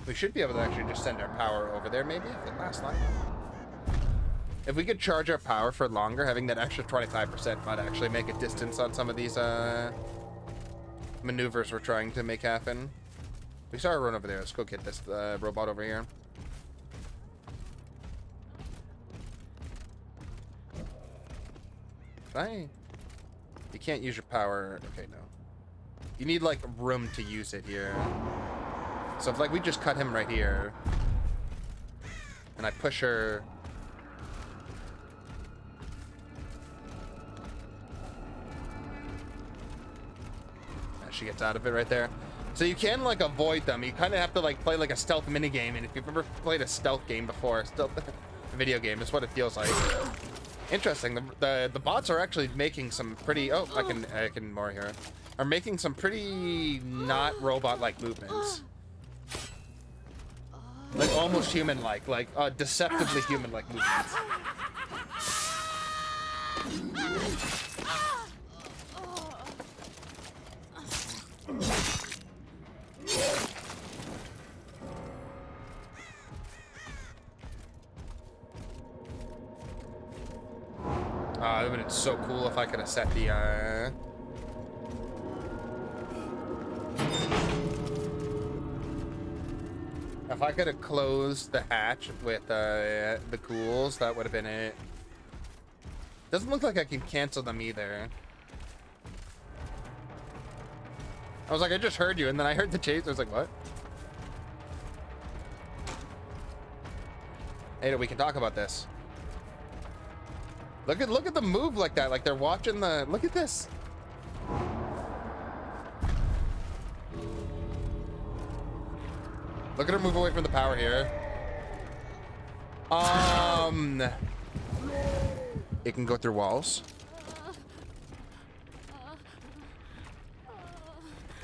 We should be able to actually just send our power over there, maybe, if it lasts long. If we could charge our power for longer, having that extra 25% might actually make a distance on some of these maneuvers we're trying to make happen. We saw a run over there. Let's go get this robot over here. You can't use your power. Okay, no. You need, like, room to use it here. So if, like, we just cut him right here, and I push her... She gets out of it right there. So you can, like, avoid them. You kind of have to, like, play, like, a stealth minigame, and if you've ever played a stealth game before, stealth video game, it's what it feels like. Interesting. The bots are actually making some pretty... Oh, I can more here. Are making some pretty not robot-like movements. Like almost human-like, deceptively human-like movements. It would have been so cool if I could have set the if I could have closed the hatch with the ghouls, that would have been it. Doesn't look like I can cancel them either. I was like, I just heard you, and then I heard the chase. I was like, what? Ada, we can talk about this. Look at the move like that. Like they're watching the. Look at this. Look at her move away from the power here. It can go through walls.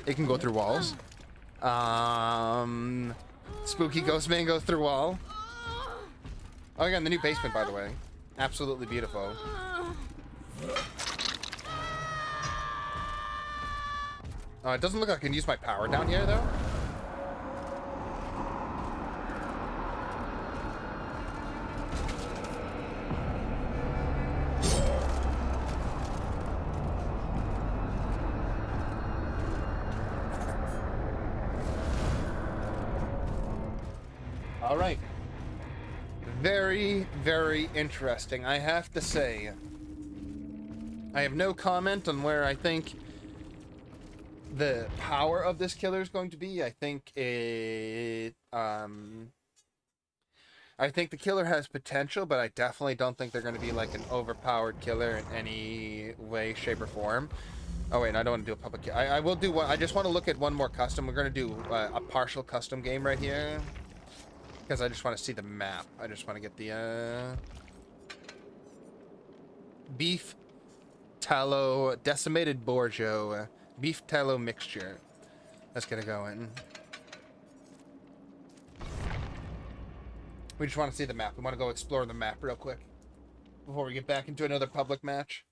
It can go through walls. Spooky Ghost Man goes through wall. Oh, yeah, and the new basement, by the way. Absolutely beautiful. Oh, it doesn't look like I can use my power down here, though. All right. Very, very interesting. I have to say, I have no comment on where I think the power of this killer is going to be. I think I think the killer has potential, but I definitely don't think they're going to be like an overpowered killer in any way, shape, or form. Oh wait, no, I don't want to do a public. I will do one. I just want to look at one more custom. We're going to do a partial custom game right here. Because I just want to see the map. I just want to get the beef tallow decimated bourgeois beef tallow mixture. Let's get it going. We just want to see the map. We want to go explore the map real quick before we get back into another public match.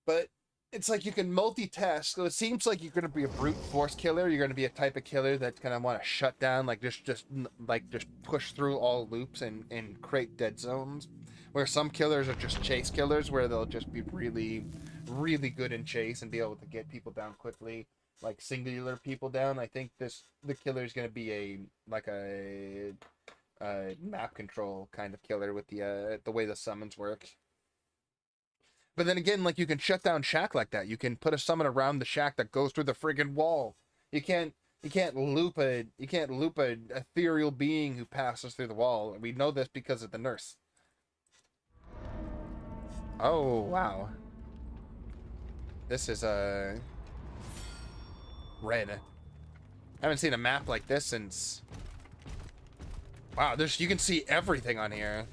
But it's like you can multitask. So it seems like you're going to be a brute force killer. You're going to be a type of killer that's going to want to shut down, like just push through all loops and create dead zones. Where some killers are just chase killers, where they'll just be really, really good in chase and be able to get people down quickly, like singular people down. I think the killer is going to be a map control kind of killer with the way the summons work. But then again, like, you can shut down shack like that. You can put a summon around the shack that goes through the friggin' wall. You can't loop a ethereal being who passes through the wall. We know this because of the nurse. Oh wow. This is red. I haven't seen a map like this since. Wow, you can see everything on here.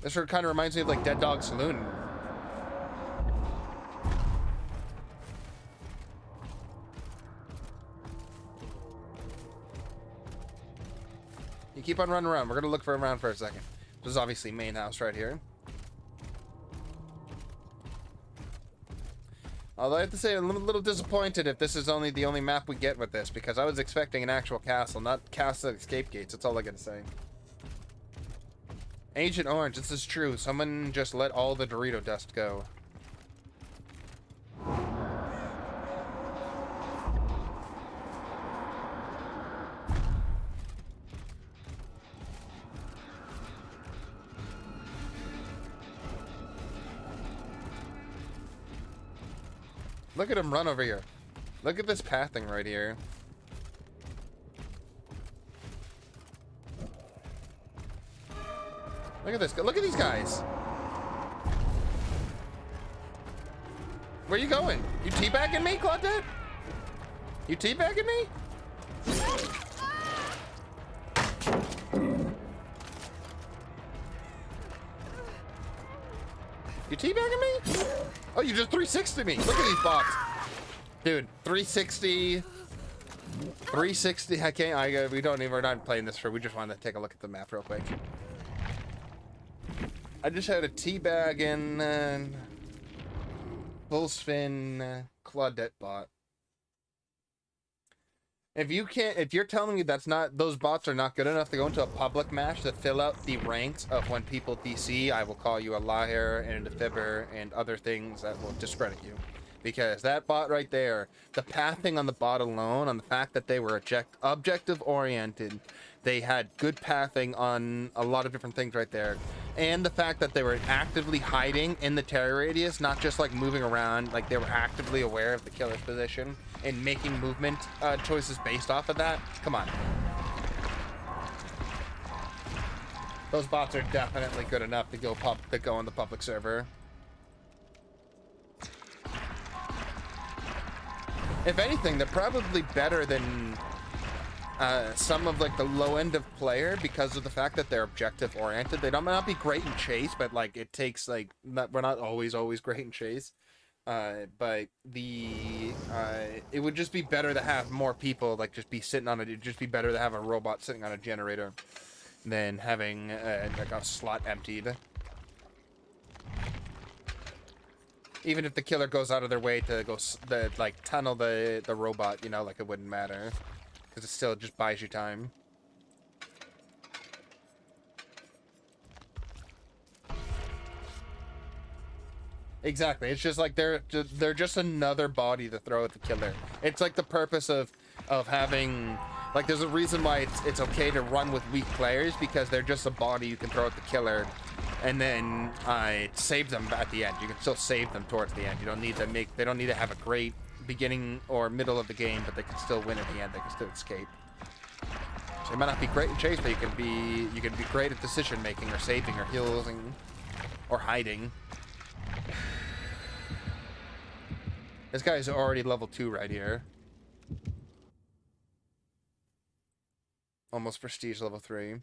This sort of kind of reminds me of like Dead Dog Saloon. You keep on running around. We're gonna look for around for a second. This is obviously main house right here. Although I have to say, I'm a little disappointed if this is only the only map we get with this, because I was expecting an actual castle, not castle escape gates. That's all I gotta say. Agent Orange, this is true. Someone just let all the Dorito dust go. Look at him run over here. Look at this pathing right here. Look at this. Look at these guys. Where you going? You teabagging me, Claudette? You teabagging me? You teabagging me? Oh, you just 360 me. Look at these bots. Dude, 360. 360. I can't. We're not playing this for. We just wanted to take a look at the map real quick. I just had a teabag in full spin Claudette bot. If you're telling me those bots are not good enough to go into a public match to fill out the ranks of when people DC, I will call you a liar and a fibber and other things that will discredit you. Because that bot right there, the pathing on the bot alone, on the fact that they were objective oriented, they had good pathing on a lot of different things right there. And the fact that they were actively hiding in the terror radius, not just like moving around, like they were actively aware of the killer's position and making movement choices based off of that. Come on. Those bots are definitely good enough to go on the public server. If anything, they're probably better than some of like the low end of player because of the fact that they're objective oriented. They might not be great in chase, but like it takes like we're not always great in chase. But it would just be better to have more people like just be sitting on it. It'd just be better to have a robot sitting on a generator than having like a slot emptied. Even if the killer goes out of their way to go tunnel the robot, you know, like it wouldn't matter. Because it still just buys you time. Exactly. It's just like they're just another body to throw at the killer. It's like the purpose of having, like, there's a reason why it's okay to run with weak players, because they're just a body you can throw at the killer and then save them at the end. You can still save them towards the end. You don't need to they don't need to have a great beginning or middle of the game, but they can still win at the end. They can still escape. So you might not be great in chase, but you can be great at decision making or saving or healing or hiding. This guy's already level 2 right here. Almost prestige level 3.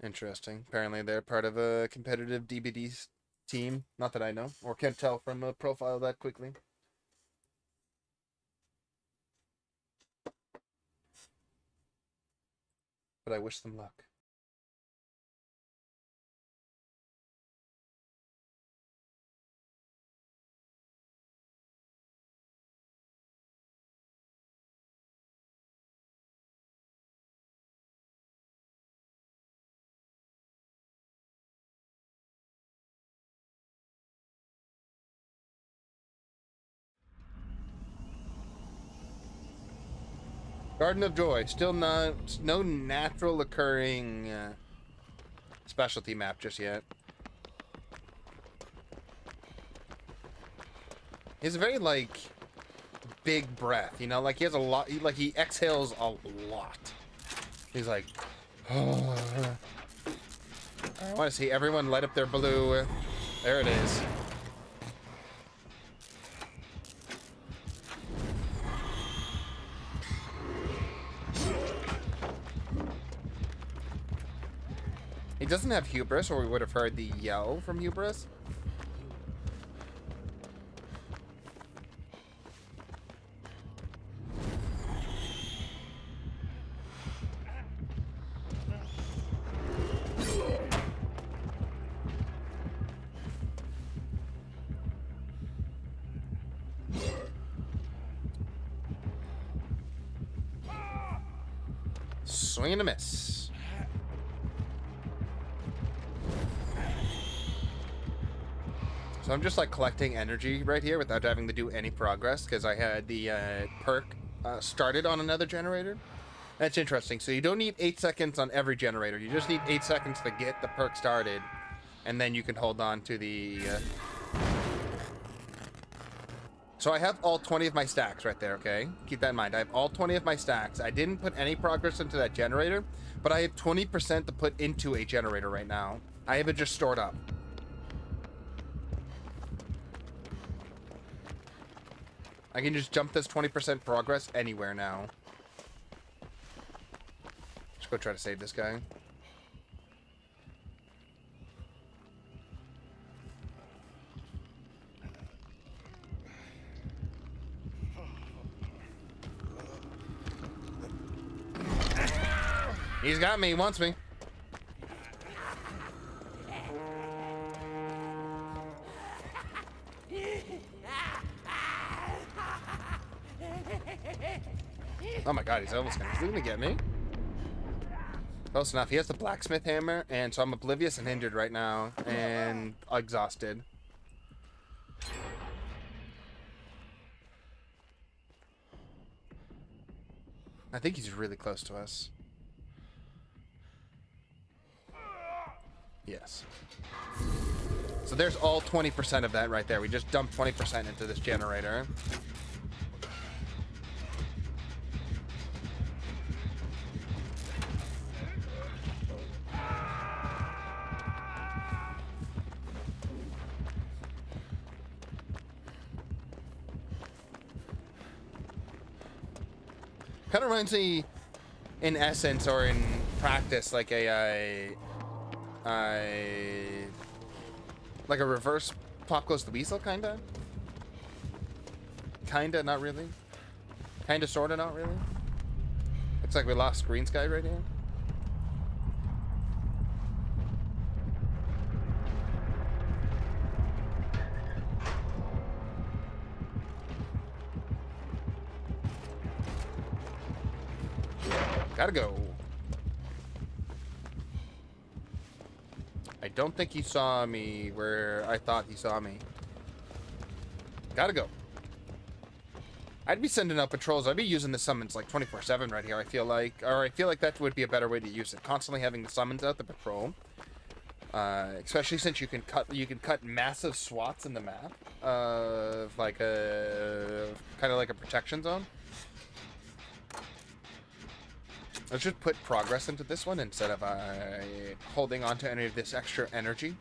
Interesting. Apparently they're part of a competitive DBD team. Not that I know, or can't tell from a profile that quickly. But I wish them luck. Garden of Joy, still no natural occurring specialty map just yet. He's a very, like, big breath, you know? Like, he has a lot, like, he exhales a lot. He's like, oh. I want to see everyone light up their blue. There it is. He doesn't have hubris, or we would have heard the yell from hubris. Swing and a miss. So I'm just like collecting energy right here without having to do any progress because I had the perk started on another generator. That's interesting. So you don't need 8 seconds on every generator. You just need 8 seconds to get the perk started, and then you can hold on to the... So I have all 20 of my stacks right there, okay? Keep that in mind. I have all 20 of my stacks. I didn't put any progress into that generator, but I have 20% to put into a generator right now. I have it just stored up. I can just jump this 20% progress anywhere now. Let's go try to save this guy. He's got me, he wants me. Oh my god, he's almost gonna get me. Close enough. He has the blacksmith hammer, and so I'm oblivious and injured right now, and exhausted. I think he's really close to us. Yes. So there's all 20% of that right there. We just dumped 20% into this generator. Kind of reminds me, in essence or in practice, like like a reverse Pop Goes the Weasel, kinda? Kinda, not really. Kinda, sorta, not really. Looks like we lost Green Sky right here. Gotta go. I don't think he saw me where I thought he saw me. Gotta go. I'd be sending out patrols. I'd be using the summons like 24/7 right here, I feel like. Or I feel like that would be a better way to use it. Constantly having the summons out, the patrol. Especially since you can cut massive swaths in the map of like a kind of like a protection zone. Let's just put progress into this one instead of holding on to any of this extra energy.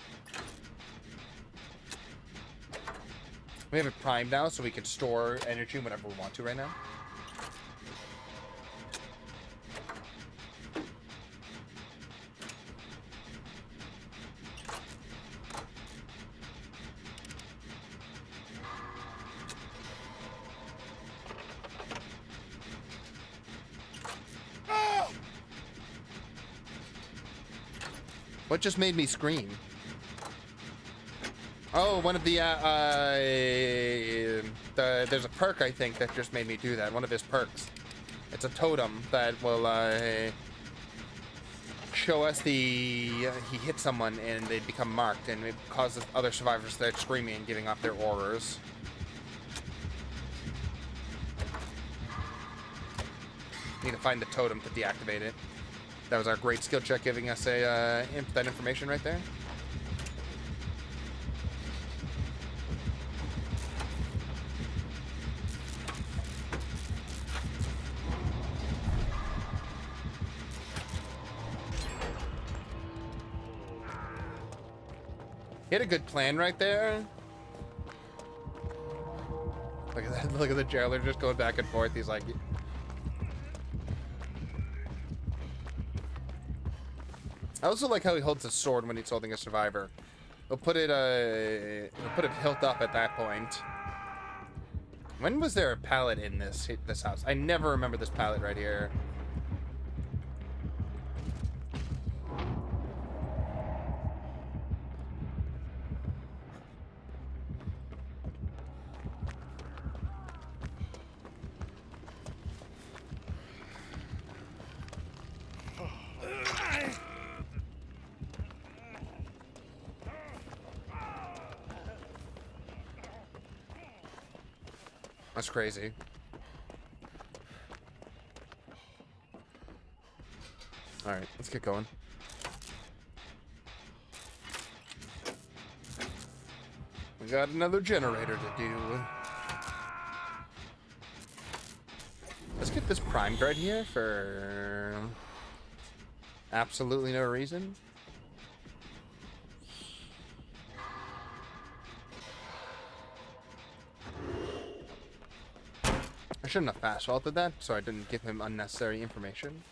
We have it primed now, so we can store energy whenever we want to right now. What just made me scream? Oh, one of the there's a perk, I think, that just made me do that. One of his perks. It's a totem that will show us he hit someone and they become marked, and it causes other survivors to start screaming and giving off their auras. Need to find the totem to deactivate it. That was our great skill check giving us that information right there. He had a good plan right there. Look at that. Look at the jailer just going back and forth. He's like... I also like how he holds his sword when he's holding a survivor. He'll put it hilt up at that point. When was there a pallet in this house? I never remember this pallet right here. That's crazy. All right, let's get going. We got another generator to do. Let's get this primed right here for absolutely no reason. I shouldn't have fast faulted that, so I didn't give him unnecessary information.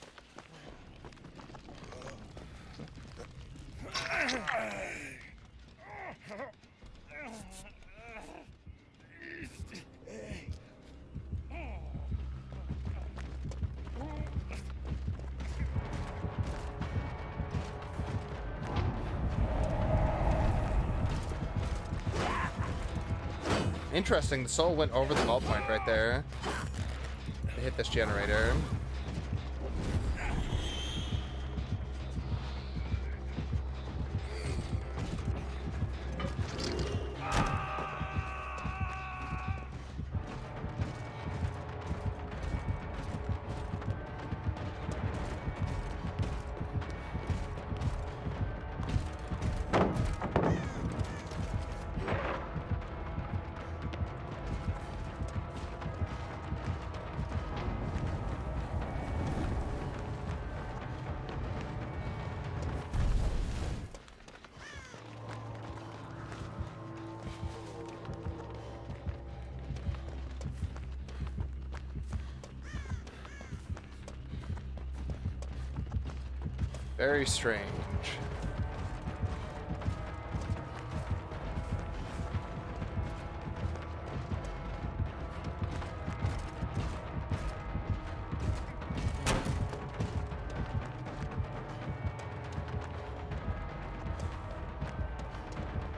Interesting, the soul went over the vault point right there. To hit this generator. Very strange.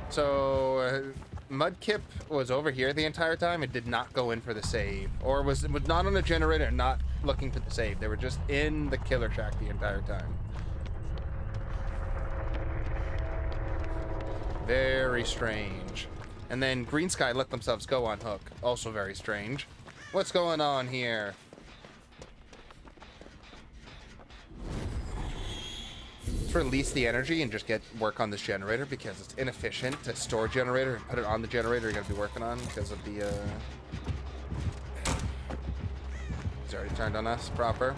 So, Mudkip was over here the entire time and did not go in for the save. Or was not on the generator and not looking for the save. They were just in the killer shack the entire time. Very strange. And then Green Sky let themselves go on hook. Also very strange. What's going on here? Let's release the energy and just get work on this generator because it's inefficient to store generator and put it on the generator you're going to be working on because of the... It's already turned on us proper.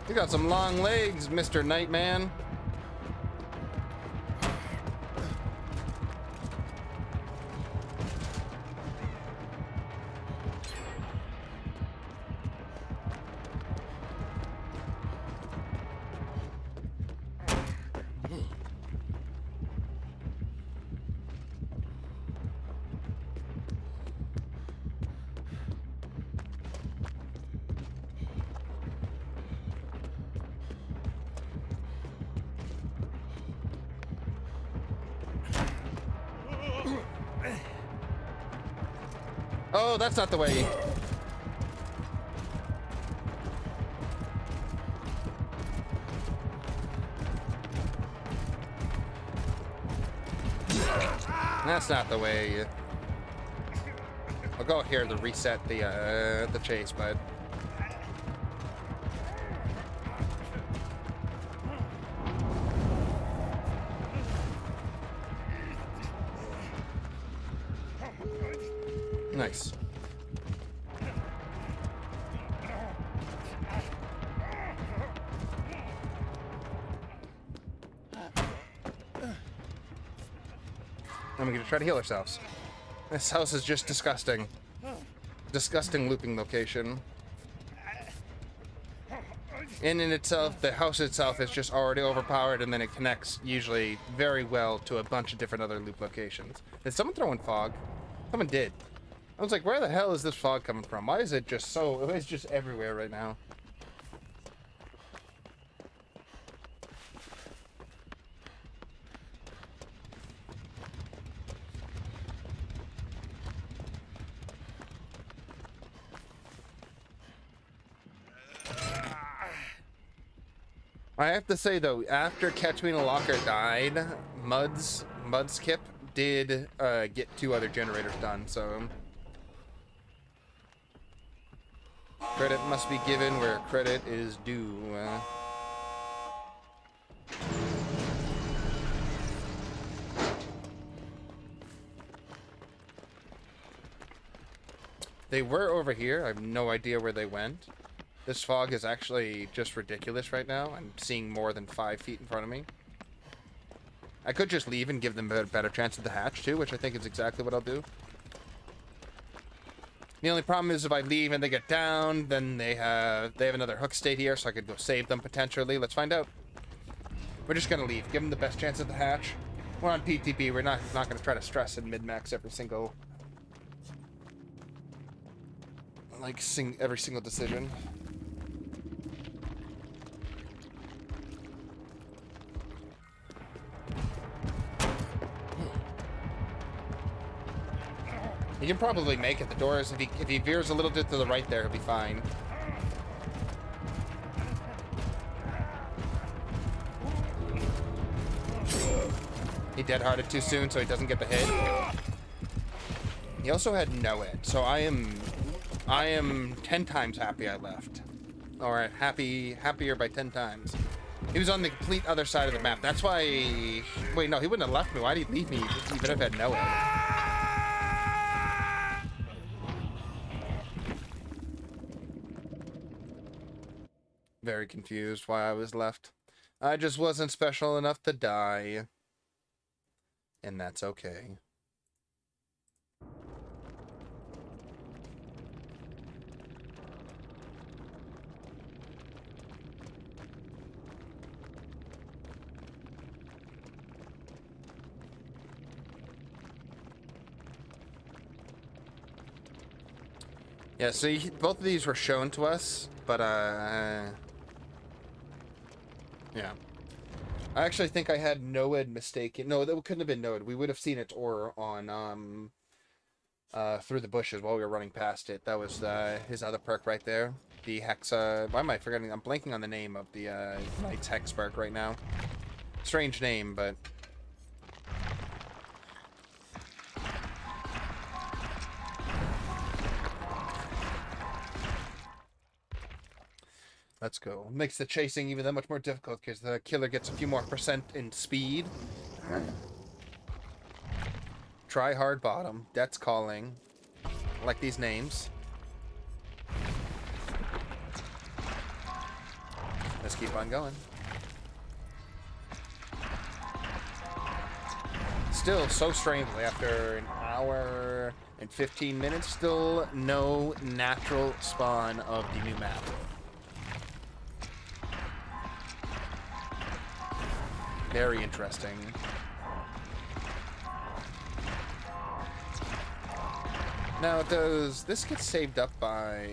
You got some long legs, Mr. Nightman. Oh, that's not the way. That's not the way. I'll go here to reset the chase, bud. Nice. And we're gonna try to heal ourselves. This house is just disgusting. Disgusting looping location. And in itself, the house itself is just already overpowered, and then it connects usually very well to a bunch of different other loop locations. Did someone throw in fog? Someone did. I was like, where the hell is this fog coming from? Why is it just so... It's just everywhere right now. I have to say though, after Catch Me in a Locker died, Mud's Kip did get 2 other generators done, so credit must be given where credit is due. They were over here. I have no idea where they went. This fog is actually just ridiculous right now. I'm seeing more than 5 feet in front of me. I could just leave and give them a better chance at the hatch too, which I think is exactly what I'll do. The only problem is if I leave and they get down, then they have another hook state here, so I could go save them potentially. Let's find out. We're just gonna leave. Give them the best chance at the hatch. We're on PTB. We're not gonna try to stress and min-max every single decision. He can probably make it. The doors, if he veers a little bit to the right there, he'll be fine. He dead-hearted too soon, so he doesn't get the hit. He also had no it, so I am 10 times happy I left. Or happier by 10 times. He was on the complete other side of the map. That's why... Wait, no, he wouldn't have left me. Why did he leave me even if I had no it? Very confused why I was left. I just wasn't special enough to die. And that's okay. Yeah, so both of these were shown to us, but yeah. I actually think I had NOED mistaken. No, that couldn't have been NOED. We would have seen its aura on through the bushes while we were running past it. That was his other perk right there. The Hexa... Why am I forgetting? I'm blanking on the name of the Knight's Hex perk right now. Strange name, but... Let's go. Makes the chasing even that much more difficult because the killer gets a few more % in speed. Try hard bottom. That's calling. I like these names. Let's keep on going. Still, so strangely, after an hour and 15 minutes, still no natural spawn of the new map. Very interesting. Now, does this get saved up by...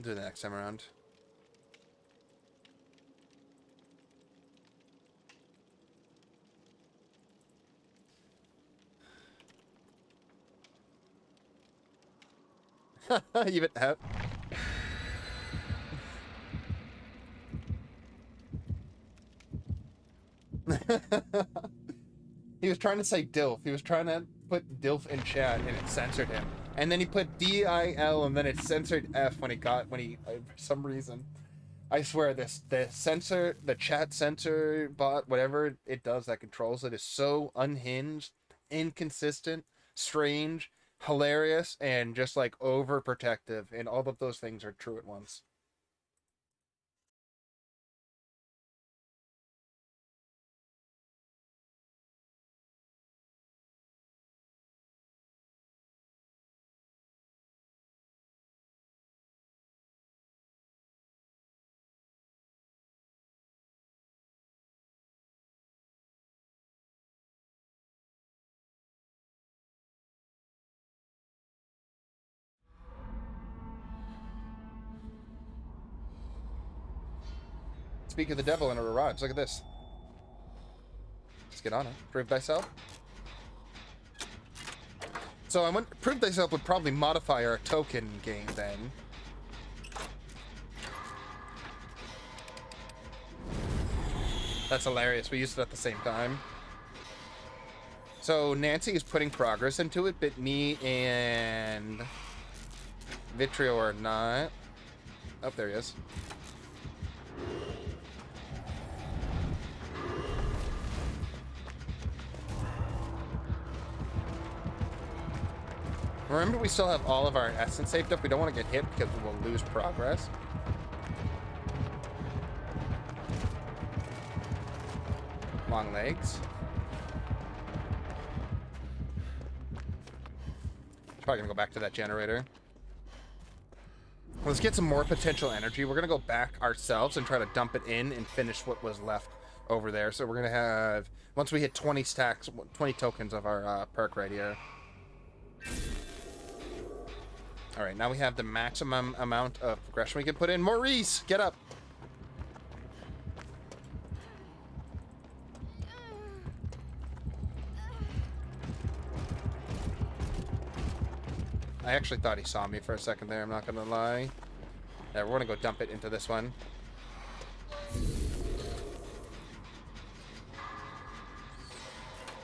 do the next time around. Even have... He was trying to say DILF. He was trying to put DILF in chat, and it censored him. And then he put DIL, and then it censored F for some reason. I swear, the chat censor bot, whatever it does that controls it, is so unhinged, inconsistent, strange, hilarious, and just like overprotective. And all of those things are true at once. Speak of the devil, and it arrives. Look at this. Let's get on it. Prove thyself. So I went. Prove thyself would probably modify our token game then. That's hilarious. We used it at the same time. So Nancy is putting progress into it, but me and Vitrio are not. Oh, there he is. Remember, we still have all of our essence saved up. We don't want to get hit because we will lose progress. Long legs. Probably gonna go back to that generator. Let's get some more potential energy. We're gonna go back ourselves and try to dump it in and finish what was left over there. So we're gonna have, once we hit 20 stacks, 20 tokens of our perk right here. All right, now we have the maximum amount of progression we can put in. Maurice, get up. I actually thought he saw me for a second there, I'm not gonna lie. Yeah, we're gonna go dump it into this one.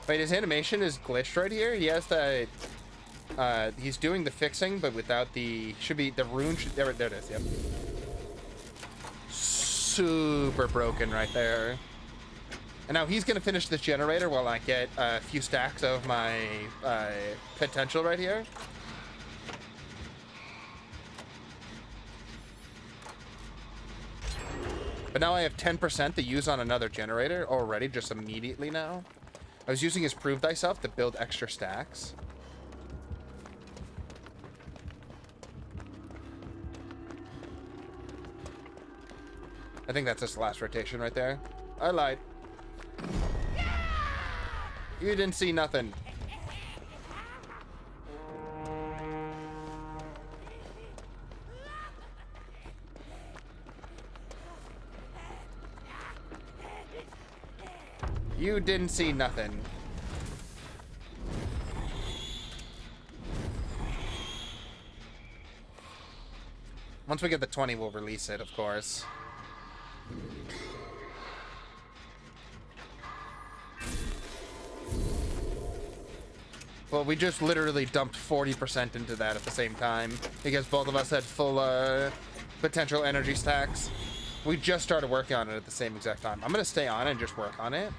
Wait, his animation is glitched right here? He has that... he's doing the fixing, but without the... Should be... The rune should... There it is, yep. Super broken right there. And now he's gonna finish this generator while I get a few stacks of my potential right here. But now I have 10% to use on another generator already, just immediately now. I was using his Prove Thyself to build extra stacks. I think that's his last rotation right there. I lied. You didn't see nothing. You didn't see nothing. Once we get the 20, we'll release it, of course. Well, we just literally dumped 40% into that at the same time because both of us had full potential energy stacks. We just started working on it at the same exact time. I'm gonna stay on it and just work on it.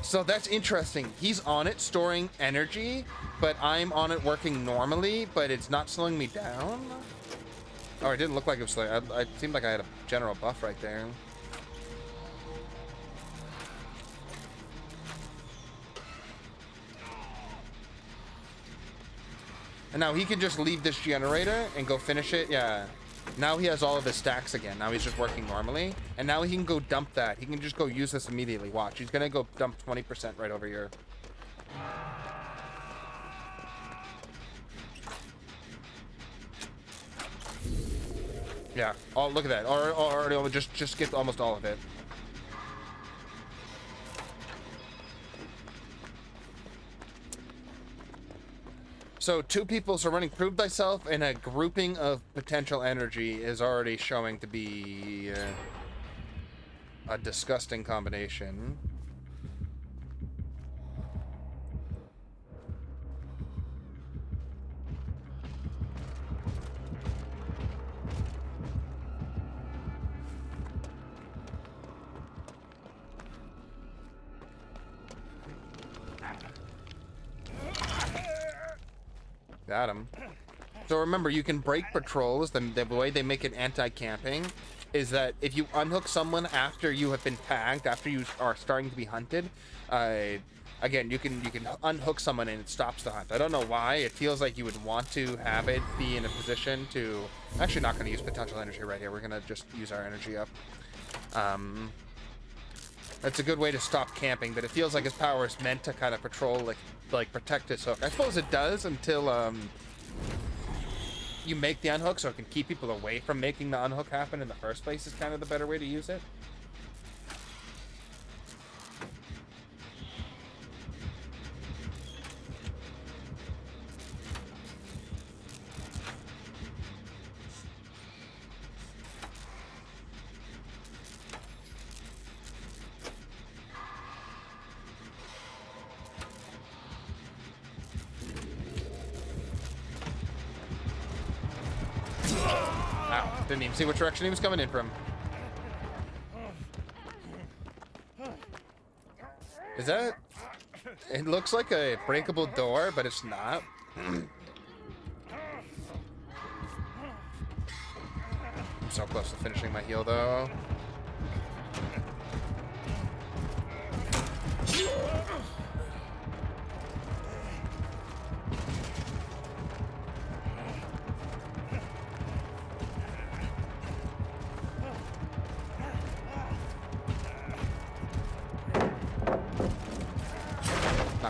So that's interesting. He's on it storing energy, but I'm on it working normally, but it's not slowing me down. Oh, it didn't look like it was slowing. It seemed like I had a general buff right there. And now he can just leave this generator and go finish it. Yeah. Now he has all of his stacks again. Now he's just working normally. And now he can go dump that. He can just go use this immediately. Watch. He's going to go dump 20% right over here. Yeah. Oh, look at that. Or just get almost all of it. So 2 people, so running Prove Thyself and a grouping of potential energy is already showing to be a disgusting combination. without him. So remember, you can break patrols. The way they make it anti-camping is that if you unhook someone after you have been tagged, after you are starting to be hunted, again, you can unhook someone and it stops the hunt. I don't know why. It feels like you would want to have it be in a position to... Actually, not going to use potential energy right here. We're going to just use our energy up. That's a good way to stop camping, but it feels like his power is meant to kind of patrol, like protect his hook. I suppose it does until you make the unhook, so it can keep people away from making the unhook happen in the first place is kind of the better way to use it. Didn't even see which direction he was coming in from. Is that... It looks like a breakable door, but it's not. I'm so close to finishing my heal, though.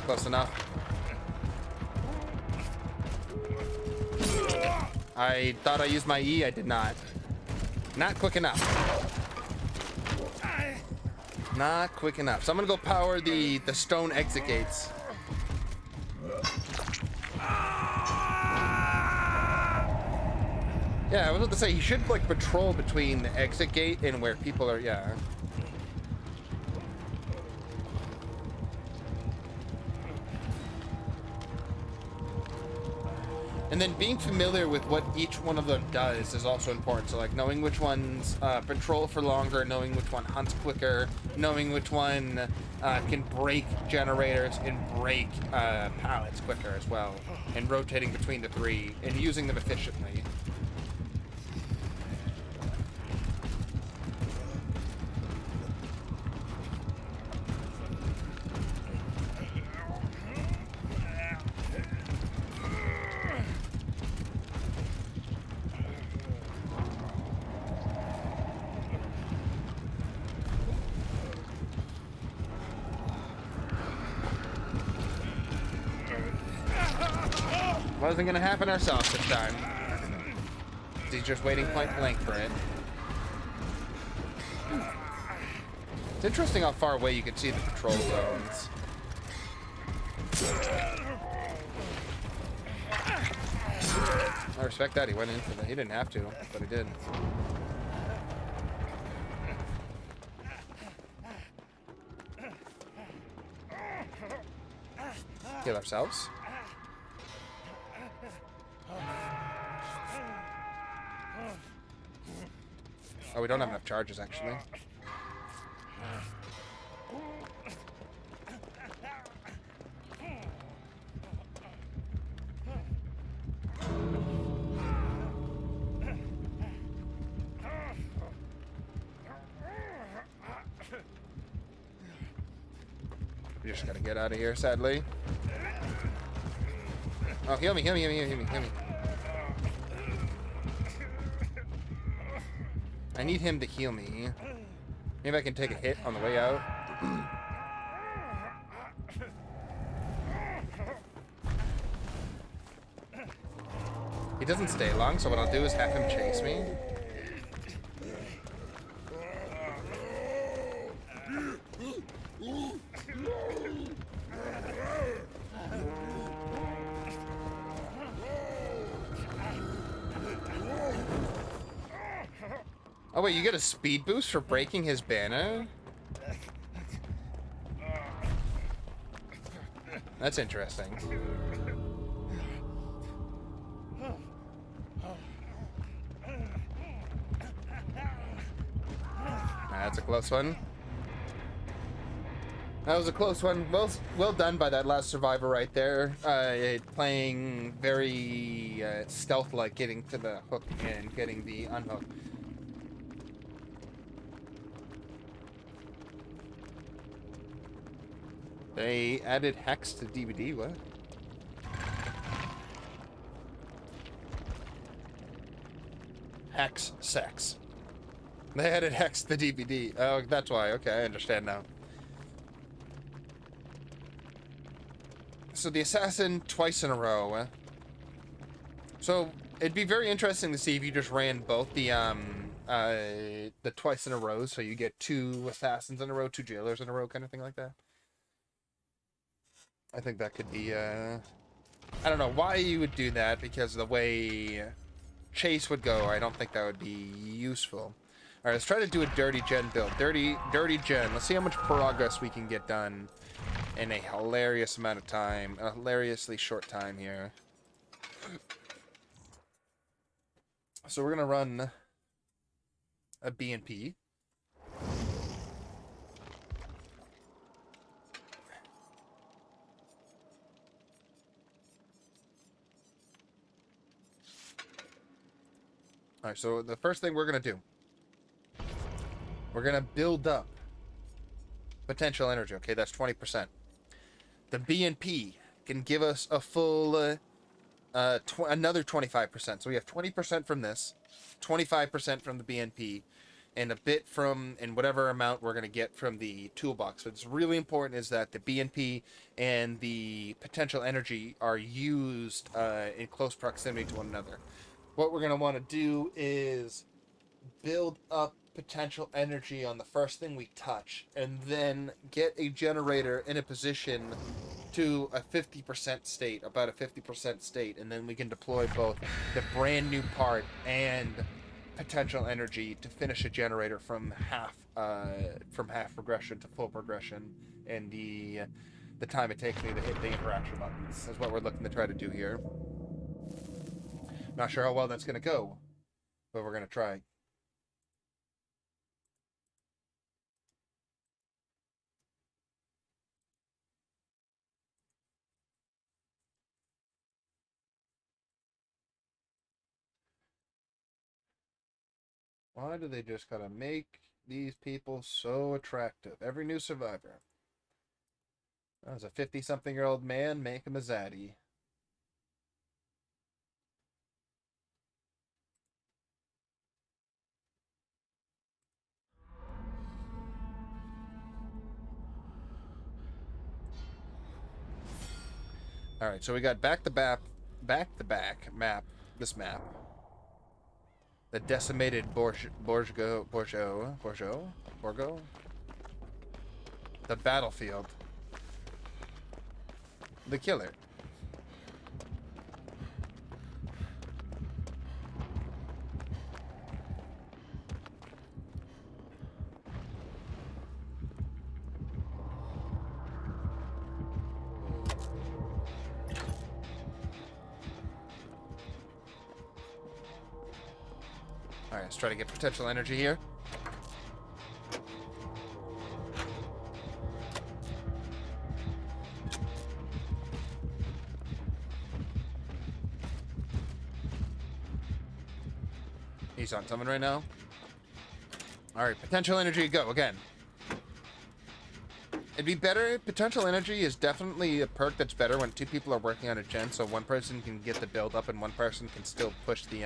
Close enough. I thought I used my E, I did not. Not quick enough. Not quick enough. So I'm gonna go power the stone exit gates. Yeah, I was about to say, he should like patrol between the exit gate and where people are, yeah. And then being familiar with what each one of them does is also important. So like knowing which ones patrol for longer, knowing which one hunts quicker, knowing which one can break generators and break pallets quicker as well, and rotating between the three and using them efficiently. Wasn't gonna happen ourselves this time. He's just waiting point blank for it. It's interesting how far away you can see the patrol zones. I respect that. He went in for that. He didn't have to, but he did. Heal ourselves. Oh, we don't have enough charges, actually. We just gotta get out of here, sadly. Oh, heal me, heal me, heal me, heal me, heal me. I need him to heal me. Maybe I can take a hit on the way out. He doesn't stay long, so what I'll do is have him chase me. Oh wait, you get a speed boost for breaking his banner? That's interesting. That's a close one. That was a close one. Well done by that last survivor right there. Playing very stealth-like, getting to the hook and getting the unhook. They added hex to DBD. What? Hex sex. They added hex to DBD. Oh, that's why. Okay, I understand now. So the assassin twice in a row. So it'd be very interesting to see if you just ran both the twice in a row, so you get 2 assassins in a row, 2 jailers in a row, kind of thing like that. I think that could be I don't know why you would do that, because of the way Chase would go, I don't think that would be useful. Alright, let's try to do a dirty gen build. Dirty gen. Let's see how much progress we can get done in a hilarious amount of time. A hilariously short time here. So we're going to run a BNP. Alright, so the first thing we're going to do, we're going to build up potential energy. Okay, that's 20%. The BNP can give us a full another 25%. So we have 20% from this, 25% from the BNP, and a bit from, and whatever amount we're going to get from the toolbox. What's really important is that the BNP and the potential energy are used in close proximity to one another. What we're going to want to do is build up potential energy on the first thing we touch, and then get a generator in a position to a 50% state, about a 50% state, and then we can deploy both the brand new part and potential energy to finish a generator from half progression to full progression, and the time it takes me to hit the interaction buttons is what we're looking to try to do here. Not sure how well that's going to go, but we're going to try. Why do they just gotta make these people so attractive? Every new survivor. As a 50-something-year-old man, make him a zaddy. Alright, so we got back-to-back map. This map. The decimated Borgo. The battlefield. The killer. Alright, let's try to get potential energy here. He's on someone right now. Alright, potential energy, go again. It'd be better. Potential energy is definitely a perk that's better when 2 people are working on a gen, so one person can get the build up and one person can still push the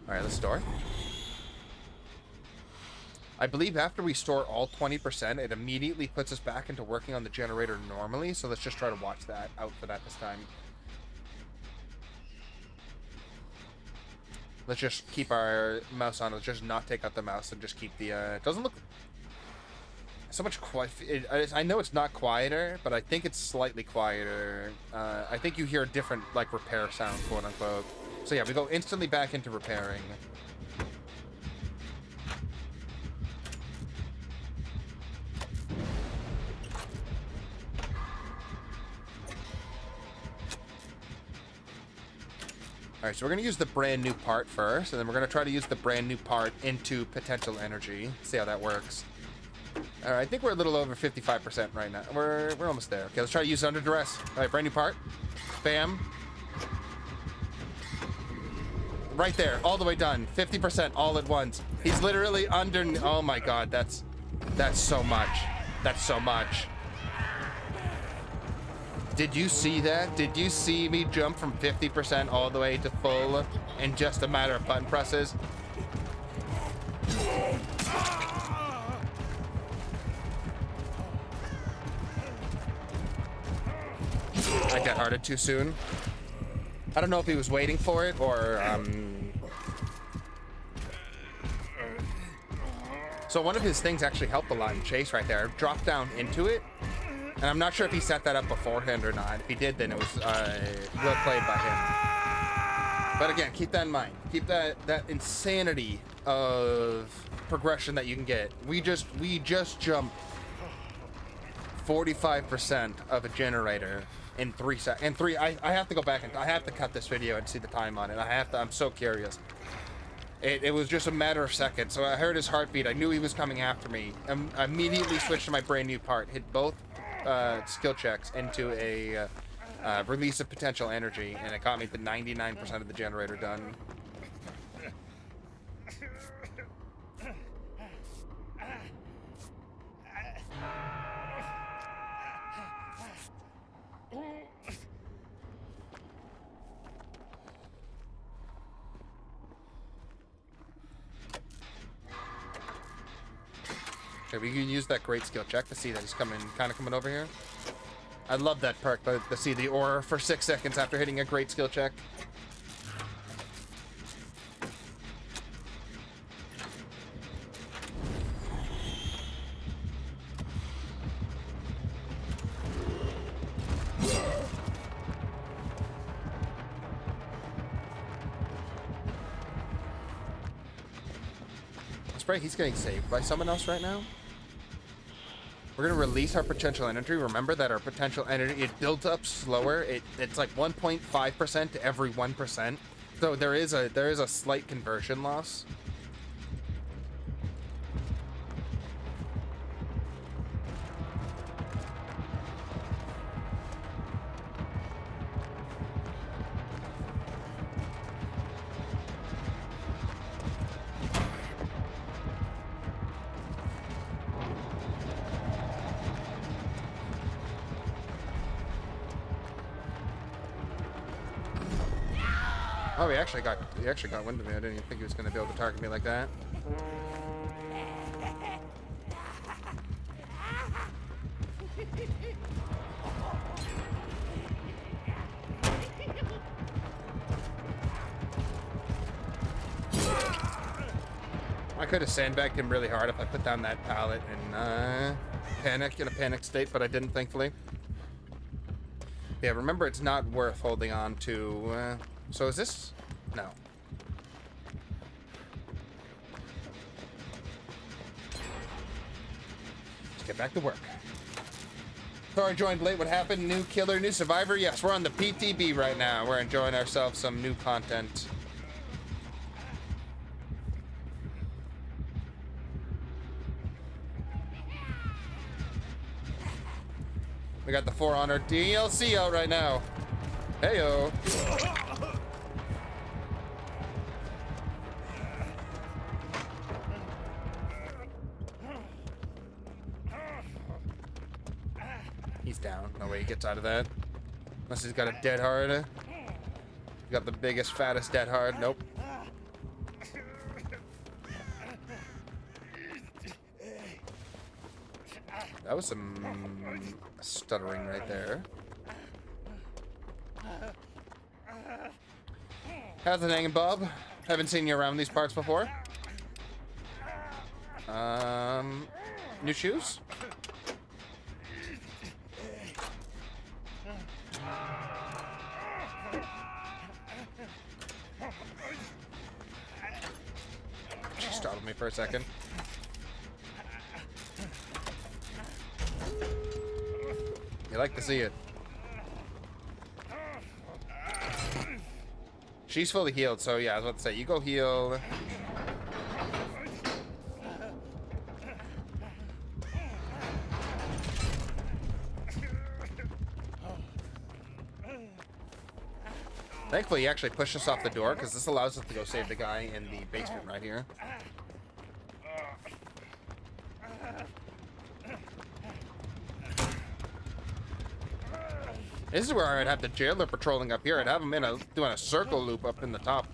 Alright, let's store. I believe after we store all 20%, it immediately puts us back into working on the generator normally, so let's just try to watch that out for that this time. Let's just keep our mouse on. Let's just not take out the mouse and just keep the, it doesn't look so much quiet. I know it's not quieter, but I think it's slightly quieter. I think you hear a different, like, repair sound, quote unquote. So yeah, we go instantly back into repairing. Alright, so we're going to use the brand new part first, and then we're going to try to use the brand new part into potential energy. See how that works. All right, I think we're a little over 55% right now. We're almost there. Okay, let's try to use it under duress. All right, brand new part. Bam. Right there, all the way done. 50% all at once. He's literally under. Oh my God, that's so much. That's so much. Did you see that? Did you see me jump from 50% all the way to full in just a matter of button presses? I got hearted too soon. I don't know if he was waiting for it or So one of his things actually helped a lot in chase right there. Dropped down into it. And I'm not sure if he set that up beforehand or not. If he did, then it was well played by him. But again, keep that in mind. Keep that insanity of progression that you can get. We just jumped 45% of a generator in 3 seconds. I have to go back and I have to cut this video and see the time on it. I'm so curious. It was just a matter of seconds. So I heard his heartbeat. I knew he was coming after me. I immediately switched to my brand new part. Hit both skill checks into a release of potential energy, and it got me to 99% of the generator done. Okay, we can use that great skill check to see that he's kind of coming over here. I love that perk, to see the aura for 6 seconds after hitting a great skill check. Spray, he's getting saved by someone else right now. We're going to release our potential energy. Remember that our potential energy, it builds up slower. It's like 1.5% to every 1%. So there is a slight conversion loss. Oh, he actually got wind of me. I didn't even think he was going to be able to target me like that. I could have sandbagged him really hard if I put down that pallet and in a panic state, but I didn't, thankfully. Yeah, remember, it's not worth holding on to. So is this? No. Let's get back to work. Sorry, joined late. What happened? New killer, new survivor? Yes, we're on the PTB right now. We're enjoying ourselves some new content. We got the For Honor DLC out right now. Heyo. He's down. No way he gets out of that. Unless he's got a dead hard. He's got the biggest, fattest dead hard. Nope. That was some stuttering right there. How's it hanging, Bob? Haven't seen you around these parts before. New shoes? She startled me for a second. You like to see it. She's fully healed, so yeah, I was about to say, you go heal. Thankfully, he actually pushed us off the door, because this allows us to go save the guy in the basement right here. This is where I'd have the jailer patrolling up here. I'd have him doing a circle loop up in the top.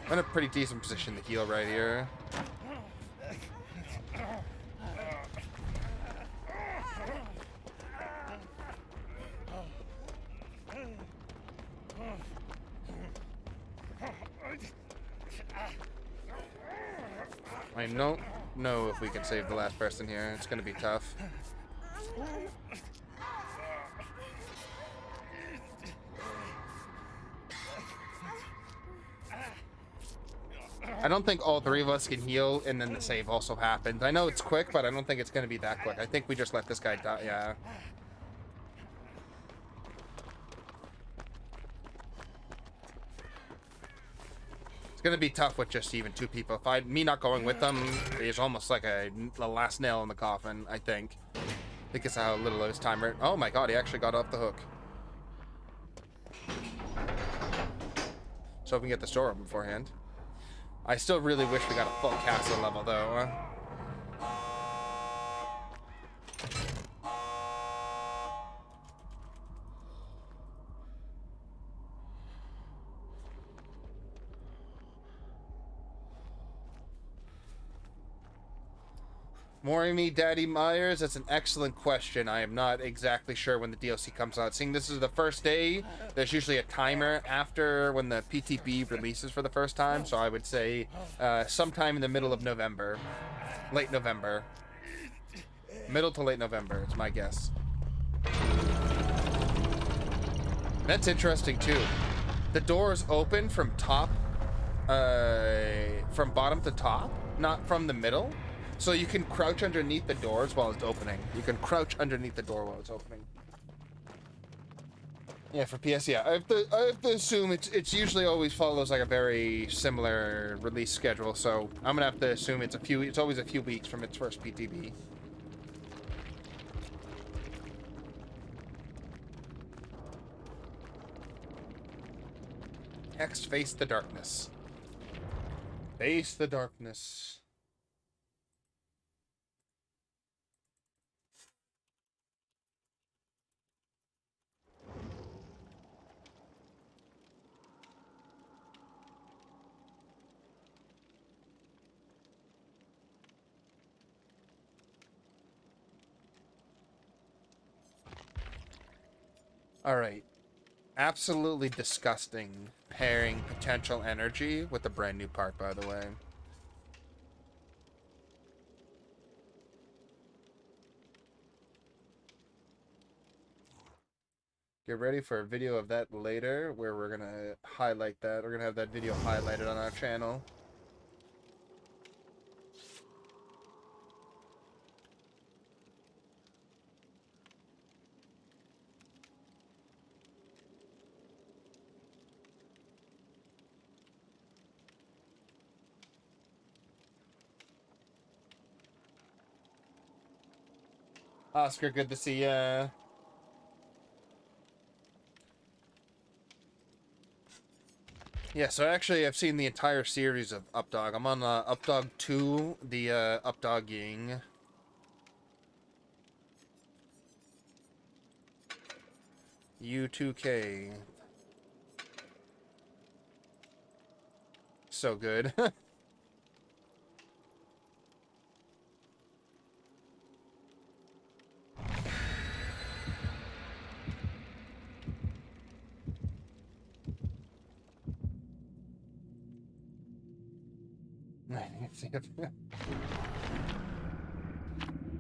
I'm in a pretty decent position to heal right here. I don't know if we can save the last person here. It's gonna be tough. I don't think all three of us can heal, and then the save also happens. I know it's quick, but I don't think it's gonna be that quick. I think we just let this guy die. Yeah. It's gonna be tough with just even two people. If me not going with them is almost like the last nail in the coffin, I think. I think it's how little of his time. Oh my god, he actually got off the hook. So if we can get the store open beforehand. I still really wish we got a full castle level though. Me, Daddy Myers, that's an excellent question. I am not exactly sure when the DLC comes out. Seeing this is the first day, there's usually a timer after when the PTB releases for the first time, so I would say sometime in the middle of November. Late November. Middle to late November, it's my guess. That's interesting, too. The doors open from top, from bottom to top, not from the middle. So you can crouch underneath the doors while it's opening. You can crouch underneath the door while it's opening. Yeah, for PS, yeah. I have to assume it's usually always follows like a very similar release schedule. So I'm gonna have to assume it's always a few weeks from its first PTB. Next, face the darkness. Face the darkness. Alright. Absolutely disgusting pairing potential energy with a brand new part, by the way. Get ready for a video of that later, where we're gonna highlight that. We're gonna have that video highlighted on our channel. Oscar, good to see ya. Yeah, so actually I've seen the entire series of Updog. I'm on Updog 2, the Updogging. U2K. So good.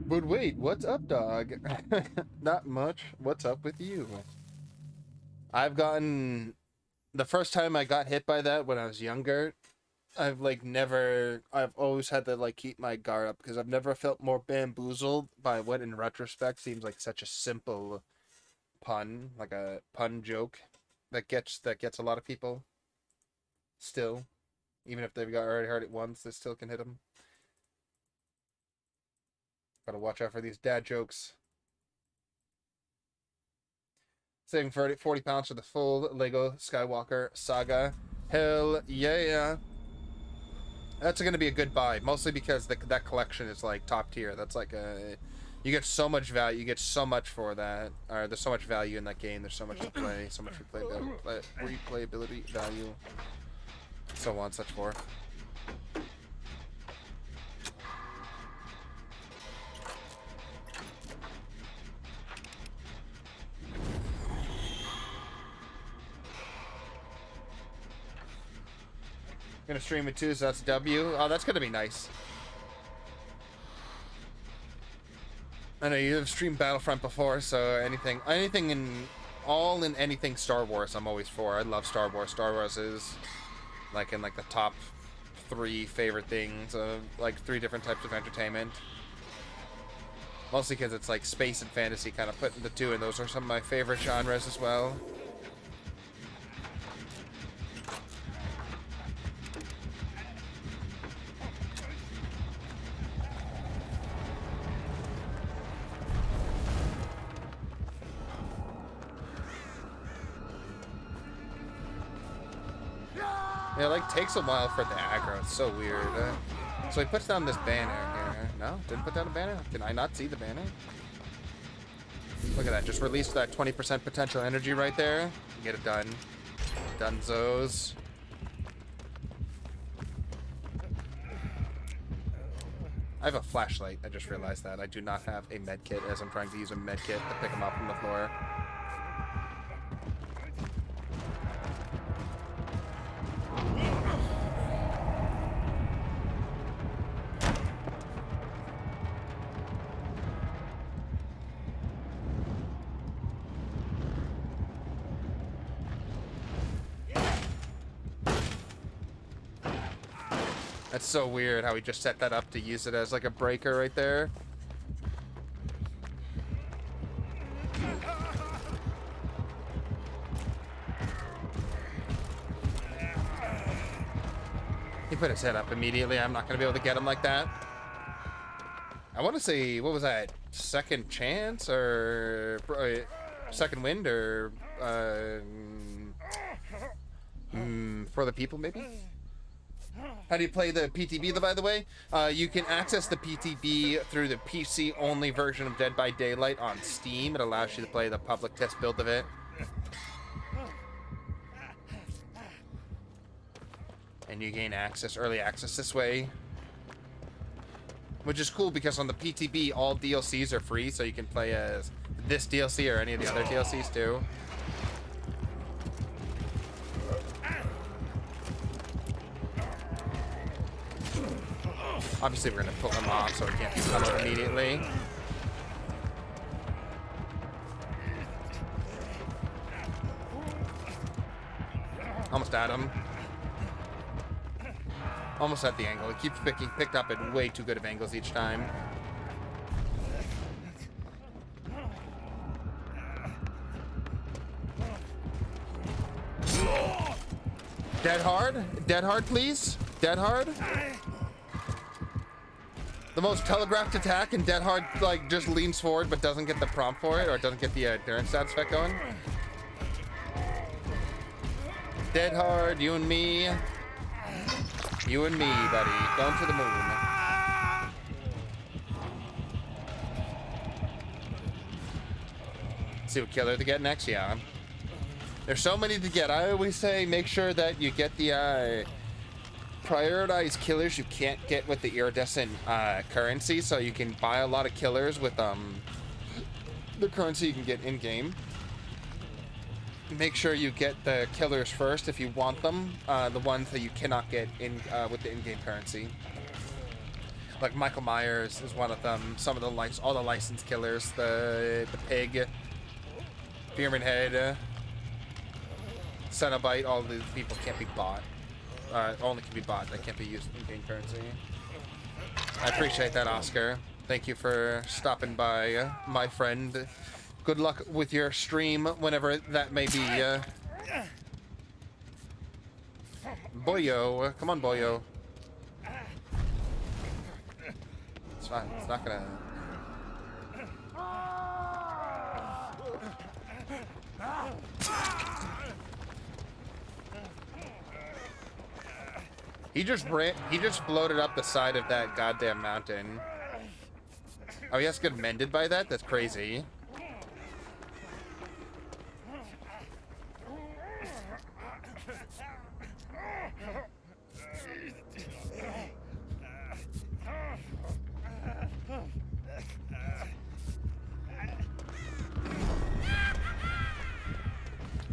But wait, what's up, dog? Not much. What's up with you? I've gotten... The first time I got hit by that when I was younger, I've always had to like keep my guard up because I've never felt more bamboozled by what in retrospect seems like such a simple pun, like a pun joke that gets a lot of people still. Even if they've got already heard it once, they still can hit them. Gotta watch out for these dad jokes. Saving 40 pounds for the full Lego Skywalker saga. Hell yeah. That's going to be a good buy, mostly because that collection is like top tier. That's like you get so much value, you get so much for that. Or there's so much value in that game. There's so much to play, so much replayability value, so on and such forth. Gonna stream it too, so that's W. Oh, that's gonna be nice. I know you've streamed Battlefront before, so anything in anything Star Wars, I'm always for. I love Star Wars. Star Wars is like in like the top 3 favorite things of like 3 different types of entertainment. Mostly because it's like space and fantasy kind of put into 2, and those are some of my favorite genres as well. Yeah, it like takes a while for the aggro. It's so weird. So he puts down this banner here. No, didn't put down a banner. Can I not see the banner? Look at that. Just released that 20% potential energy right there. Get it done. Dunzos. I have a flashlight. I just realized that. I do not have a med kit, as I'm trying to use a med kit to pick him up from the floor. That's so weird how he just set that up to use it as like a breaker right there. He put his head up immediately. I'm not going to be able to get him like that. I want to say, what was that? Second chance or second wind or for the people maybe? How do you play the PTB, by the way? You can access the PTB through the PC-only version of Dead by Daylight on Steam. It allows you to play the public test build of it. And you gain early access this way. Which is cool because on the PTB, all DLCs are free, so you can play as this DLC or any of the other DLCs too. Obviously, we're going to pull him off so he can't be summoned immediately. Almost at him. Almost at the angle. He keeps picked up at way too good of angles each time. Dead hard? Dead hard, please? Dead hard? The most telegraphed attack, and Dead Hard like just leans forward but doesn't get the prompt for it, or doesn't get the endurance stats effect going. Dead Hard, you and me. You and me, buddy. Going to the moon. See what killer to get next? Yeah. There's so many to get. I always say make sure that you get the prioritize killers you can't get with the iridescent currency, so you can buy a lot of killers with the currency you can get in game. Make sure you get the killers first if you want them, the ones that you cannot get in with the in-game currency. Like Michael Myers is one of them. Some of the all the licensed killers, the pig, Pyramid Head, Cenobite, all these people can't be bought. Only can be bought. They can't be used in-game currency. I appreciate that, Oscar. Thank you for stopping by, my friend. Good luck with your stream, whenever that may be. Boyo. Come on, Boyo. It's fine. It's not gonna... He just floated up the side of that goddamn mountain. Oh, he has to get mended by that? That's crazy.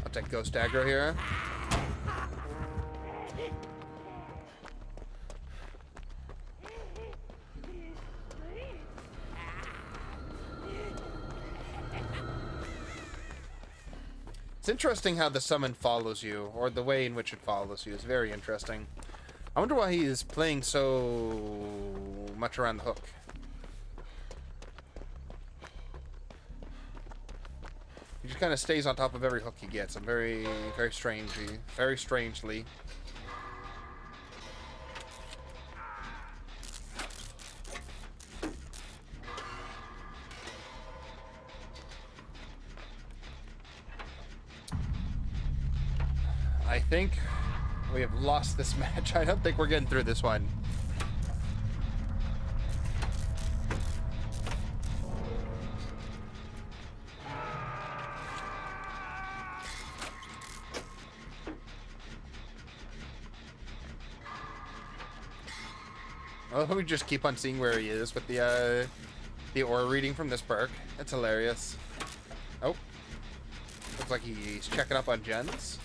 I'll take Ghost Aggro here. It's interesting how the summon follows you, or the way in which it follows you is very interesting. I wonder why he is playing so much around the hook. He just kind of stays on top of every hook he gets. Very strangely. I think we have lost this match. I don't think we're getting through this one. Well, we just keep on seeing where he is with the aura reading from this perk. That's hilarious. Oh, looks like he's checking up on gens.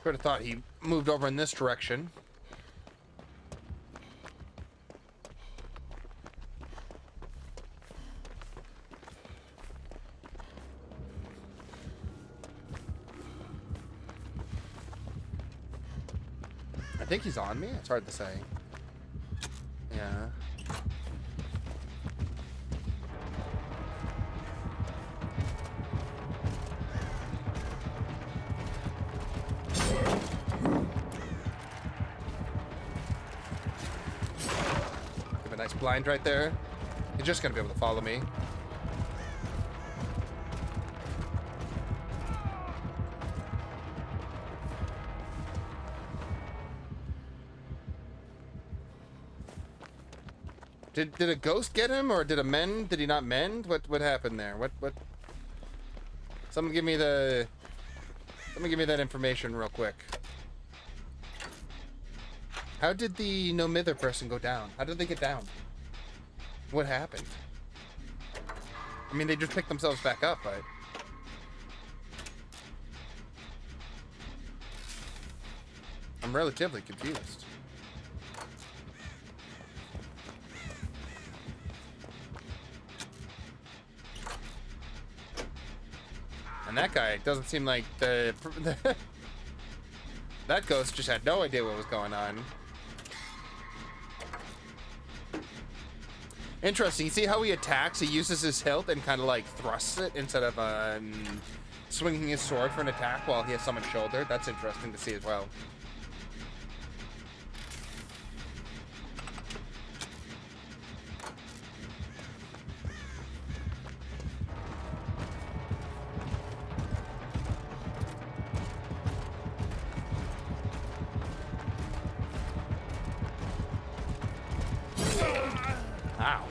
Could have thought he moved over in this direction. I think he's on me. It's hard to say. Yeah. Nice blind right there. He's just gonna be able to follow me. Did a ghost get him, or did a mend? Did he not mend? What happened there? What? Someone give me that information real quick. How did the no mither person go down? How did they get down? What happened? I mean, they just picked themselves back up, but... I'm relatively confused. And that guy doesn't seem like the... That ghost just had no idea what was going on. Interesting. You see how he attacks? He uses his hilt and kind of like thrusts it instead of swinging his sword for an attack while he has someone shouldered. That's interesting to see as well. Ow.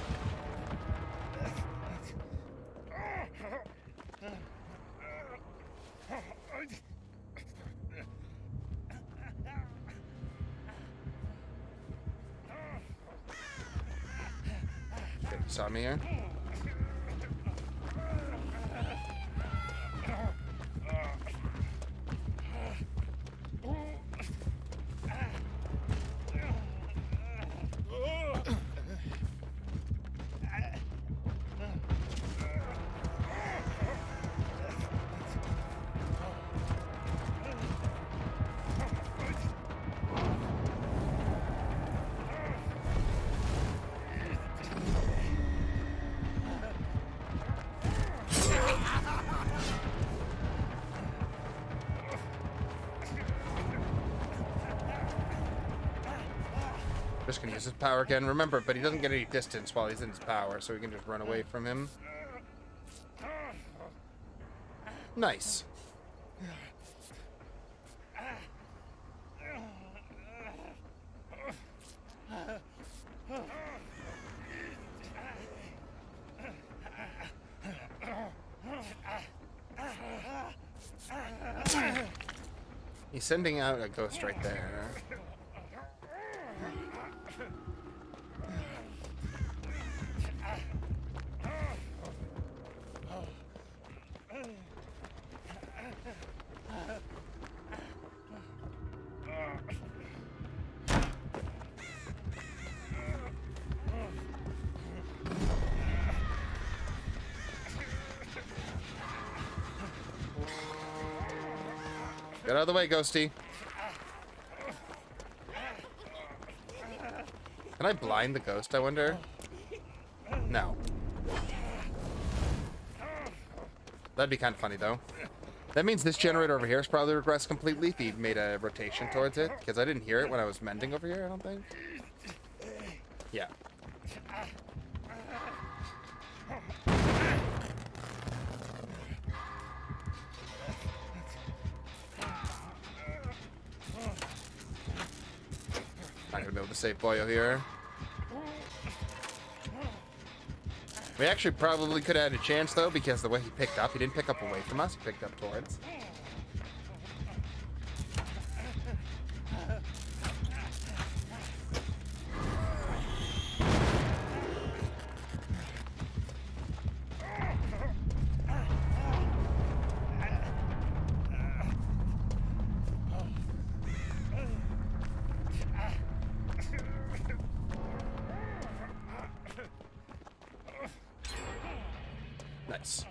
Okay, you saw me here? Just gonna use his power again. Remember, but he doesn't get any distance while he's in his power, so we can just run away from him. Nice. He's sending out a ghost right there. Get out of the way, Ghosty. Can I blind the ghost, I wonder? No. That'd be kind of funny, though. That means this generator over here is probably regressed completely if he made a rotation towards it, because I didn't hear it when I was mending over here, I don't think. Yeah. Not gonna be able to save Boyo here. We actually probably could have had a chance, though, because the way he picked up, he didn't pick up away from us, he picked up towards. Nice.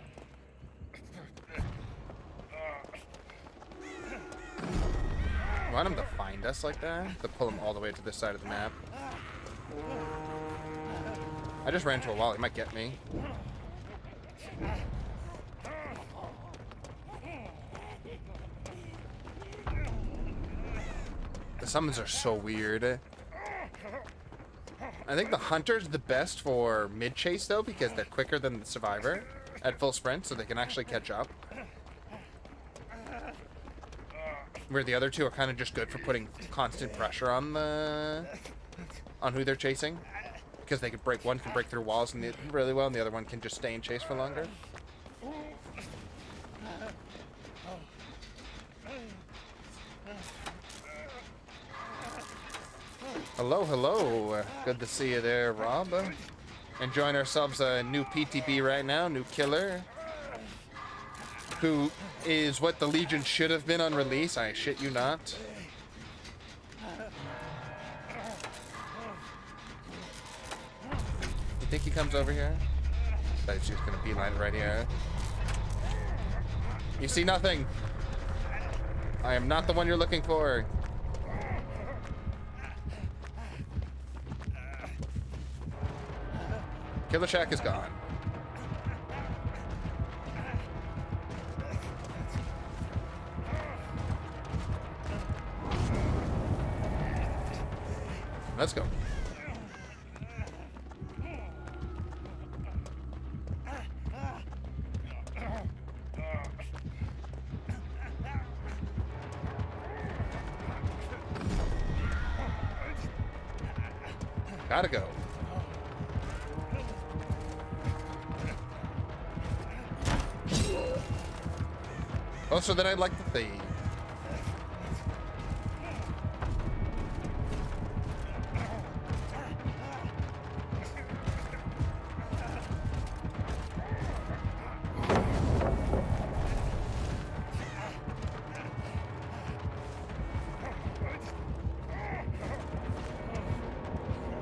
I want him to find us like that, to pull him all the way to this side of the map. I just ran into a wall, he might get me. The summons are so weird. I think the Hunter's the best for mid-chase, though, because they're quicker than the Survivor at full sprint, so they can actually catch up. Where the other two are kind of just good for putting constant pressure on who they're chasing. Because they can break, one can break through walls really well, and the other one can just stay in chase for longer. Hello, hello. Good to see you there, Rob. Enjoying ourselves a new PTB right now, new killer. Who is what the Legion should have been on release, I shit you not. You think he comes over here? He's just gonna beeline it right here. You see nothing. I am not the one you're looking for. Killer Shack is gone. Let's go. Gotta go. Oh, so then I like the theme.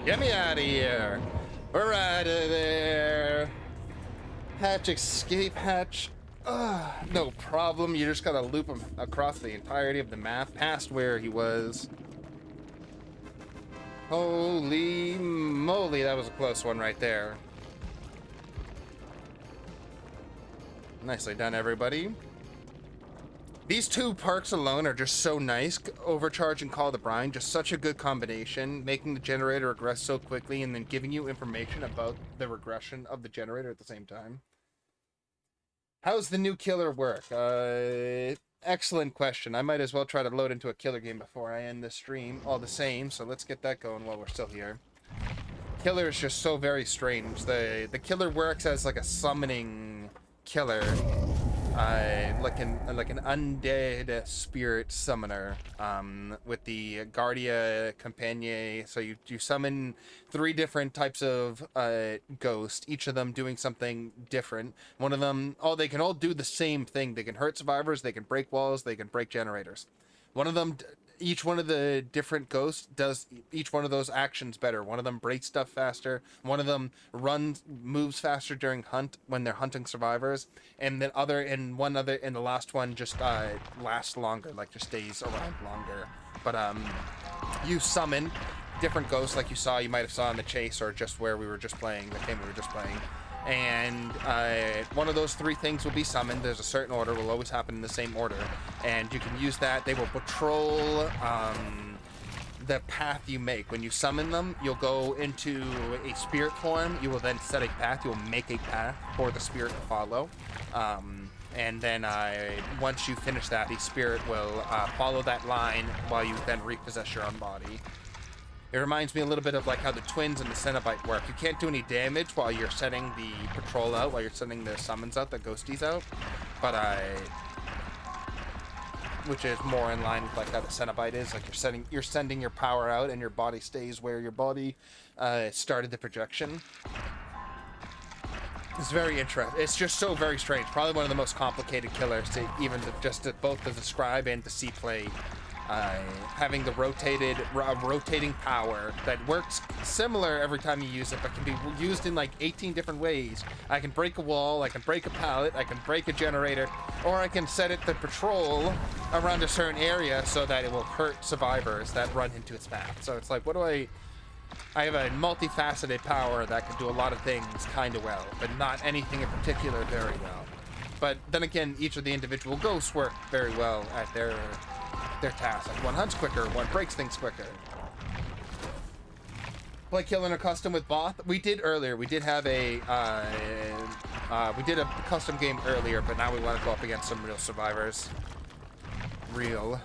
Get me out of here. We're out of there. Hatch escape hatch. No problem. You just gotta loop him across the entirety of the map past where he was. Holy moly, that was a close one right there. Nicely done, everybody. These two perks alone are just so nice. Overcharge and Call the Brine, just such a good combination, making the generator regress so quickly and then giving you information about the regression of the generator at the same time. How's the new killer work? Excellent question. I might as well try to load into a killer game before I end the stream all the same, so let's get that going while we're still here. Killer is just so very strange. The killer works as like a summoning killer. Like an undead spirit summoner, with the Guardia Compagnie. So you summon 3 different types of ghost, each of them doing something different. One of them, they can all do the same thing. They can hurt survivors, they can break walls, they can break generators. One of them, each one of the different ghosts does each one of those actions better. One of them breaks stuff faster. One of them moves faster during hunt when they're hunting survivors, and then the last one just lasts longer, like just stays around longer. But you summon different ghosts, like you might have saw in the chase, or just where we were just playing, the game we were just playing. And one of those 3 things will be summoned. There's a certain order, will always happen in the same order, and you can use that. They will patrol the path you make. When you summon them, you'll go into a spirit form. You will then set a path. You will make a path for the spirit to follow, and then once you finish that, the spirit will follow that line while you then repossess your own body. It reminds me a little bit of like how the twins and the Cenobite work. You can't do any damage while you're setting the patrol out, while you're sending the summons out, the ghosties out. But which is more in line with like how the Cenobite is. Like you're sending your power out, and your body stays where your body started the projection. It's very interesting. It's just so very strange. Probably one of the most complicated killers to both to describe and to see played. Having the rotating power that works similar every time you use it, but can be used in like 18 different ways. I can break a wall, I can break a pallet, I can break a generator, or I can set it to patrol around a certain area so that it will hurt survivors that run into its path. So it's like, I have a multifaceted power that can do a lot of things kind of well, but not anything in particular very well. But then again, each of the individual ghosts work very well at their task. Like one hunts quicker, one breaks things quicker. Play killing a custom with Both. We did earlier. We did have a custom game earlier, but now we want to go up against some real survivors. Real.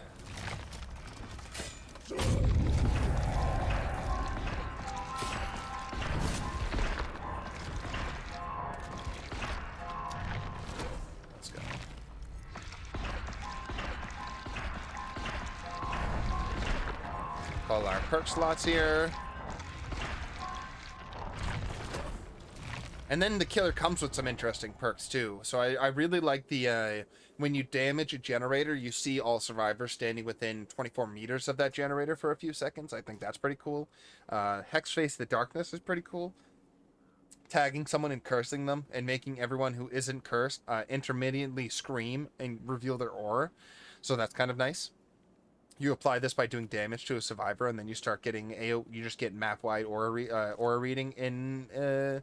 All our perk slots here. And then the killer comes with some interesting perks too. So I really like the when you damage a generator, you see all survivors standing within 24 meters of that generator for a few seconds. I think that's pretty cool. Hex Face the Darkness is pretty cool. Tagging someone and cursing them and making everyone who isn't cursed intermittently scream and reveal their aura. So that's kind of nice. You apply this by doing damage to a survivor, and then you start getting you just get map-wide aura reading in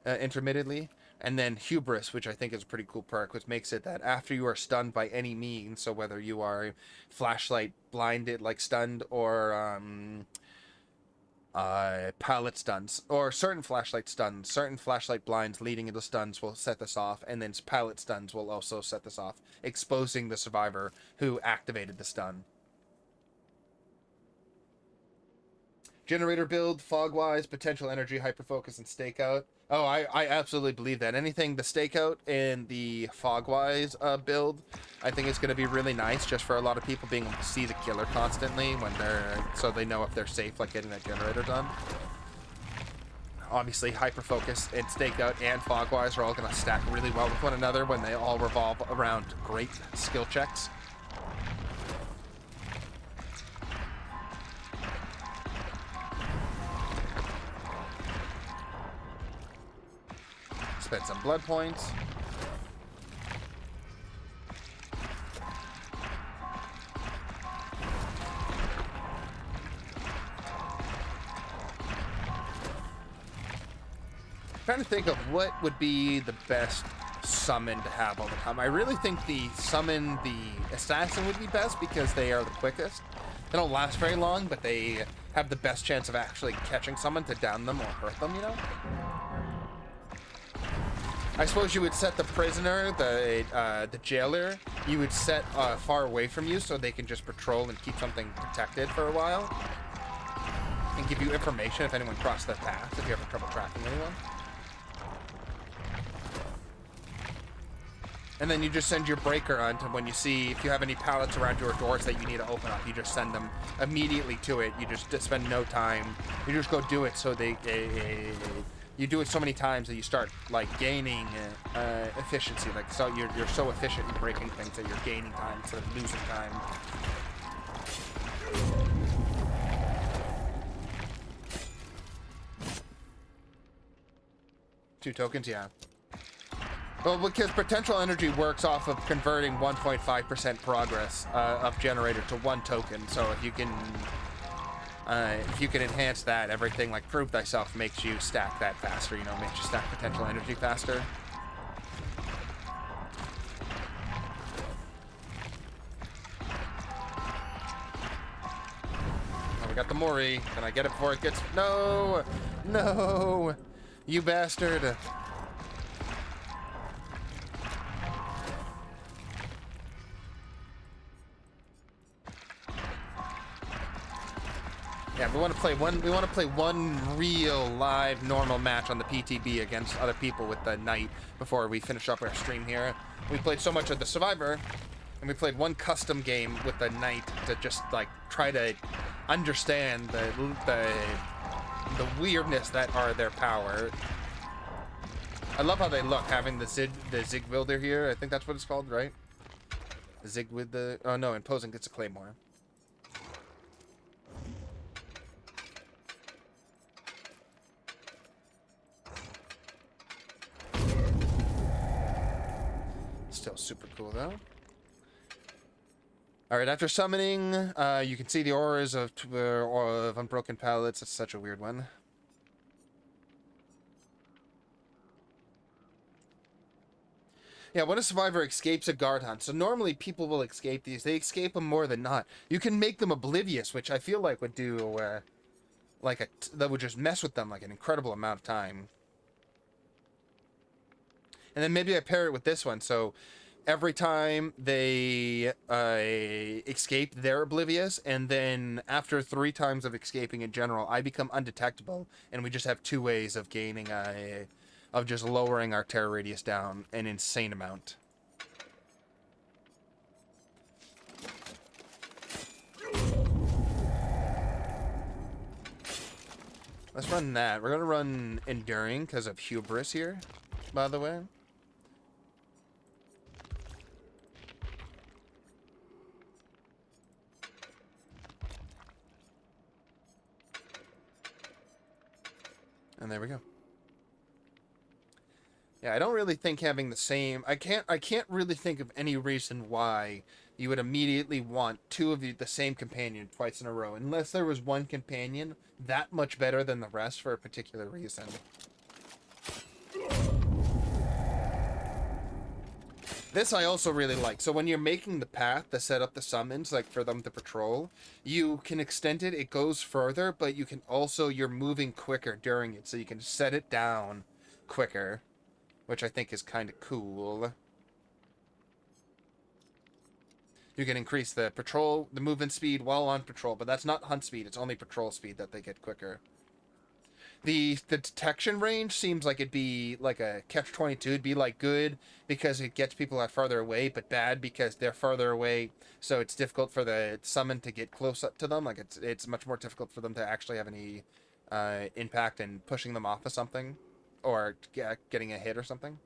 intermittently. And then Hubris, which I think is a pretty cool perk, which makes it that after you are stunned by any means, so whether you are flashlight blinded, like stunned, or pallet stuns, or certain flashlight stuns, certain flashlight blinds leading into stuns will set this off, and then pallet stuns will also set this off, exposing the survivor who activated the stun. Generator build, Fogwise, potential energy, hyperfocus, and stakeout. Oh, I absolutely believe that. Anything, the stakeout and the Fogwise build, I think is going to be really nice just for a lot of people being able to see the killer constantly when so they know if they're safe, like getting that generator done. Obviously, hyperfocus and stakeout and Fogwise are all going to stack really well with one another when they all revolve around great skill checks. Spend some blood points. Trying to think of what would be the best summon to have all the time. I really think the summon, the assassin would be best because they are the quickest. They don't last very long, but they have the best chance of actually catching someone to down them or hurt them, you know? I suppose you would set the prisoner, the jailer, you would set far away from you so they can just patrol and keep something protected for a while. And give you information if anyone crossed their path, if you're having trouble tracking anyone. And then you just send your breaker on to when you see, if you have any pallets around your doors that you need to open up, you just send them immediately to it. You just spend no time. You just go do it so you do it so many times that you start, like, gaining efficiency. Like, so you're so efficient in breaking things that you're gaining time instead of losing time. Two tokens, yeah. Well, because potential energy works off of converting 1.5% progress of generator to 1 token. So if you can enhance that, everything like Prove Thyself makes you stack that faster. You know, makes you stack potential energy faster. Oh, we got the Mori. Can I get it before it gets? No, no, you bastard. Yeah, we want to play one. We want to play one real live normal match on the PTB against other people with the Knight before we finish up our stream here. We played so much of the Survivor, and we played one custom game with the Knight to just like try to understand the weirdness that are their power. I love how they look, having the Zig Wilder here. I think that's what it's called, right? The Zig with the imposing gets a claymore. Still super cool though. All right, after summoning, you can see the auras of unbroken pallets. It's such a weird one. Yeah, when a survivor escapes a guard hunt, so normally people will escape these. They escape them more than not. You can make them oblivious, which I feel like would do that would just mess with them like an incredible amount of time. And then maybe I pair it with this one. So every time they escape, they're oblivious. And then after 3 times of escaping in general, I become undetectable. And we just have 2 ways of gaining, of just lowering our terror radius down an insane amount. Let's run that. We're going to run Enduring because of Hubris here, by the way. And there we go. Yeah, I don't really think having the same... I can't really think of any reason why you would immediately want 2 of the same companion twice in a row, unless there was one companion that much better than the rest for a particular reason. This I also really like. So when you're making the path to set up the summons, like for them to patrol, you can extend it. It goes further, but you can also, you're moving quicker during it. So you can set it down quicker, which I think is kind of cool. You can increase the movement speed while on patrol, but that's not hunt speed. It's only patrol speed that they get quicker. The detection range seems like it'd be like a catch-22. It'd be like good because it gets people out farther away, but bad because they're farther away, so it's difficult for the summon to get close up to them. Like it's much more difficult for them to actually have any impact in pushing them off of something or getting a hit or something.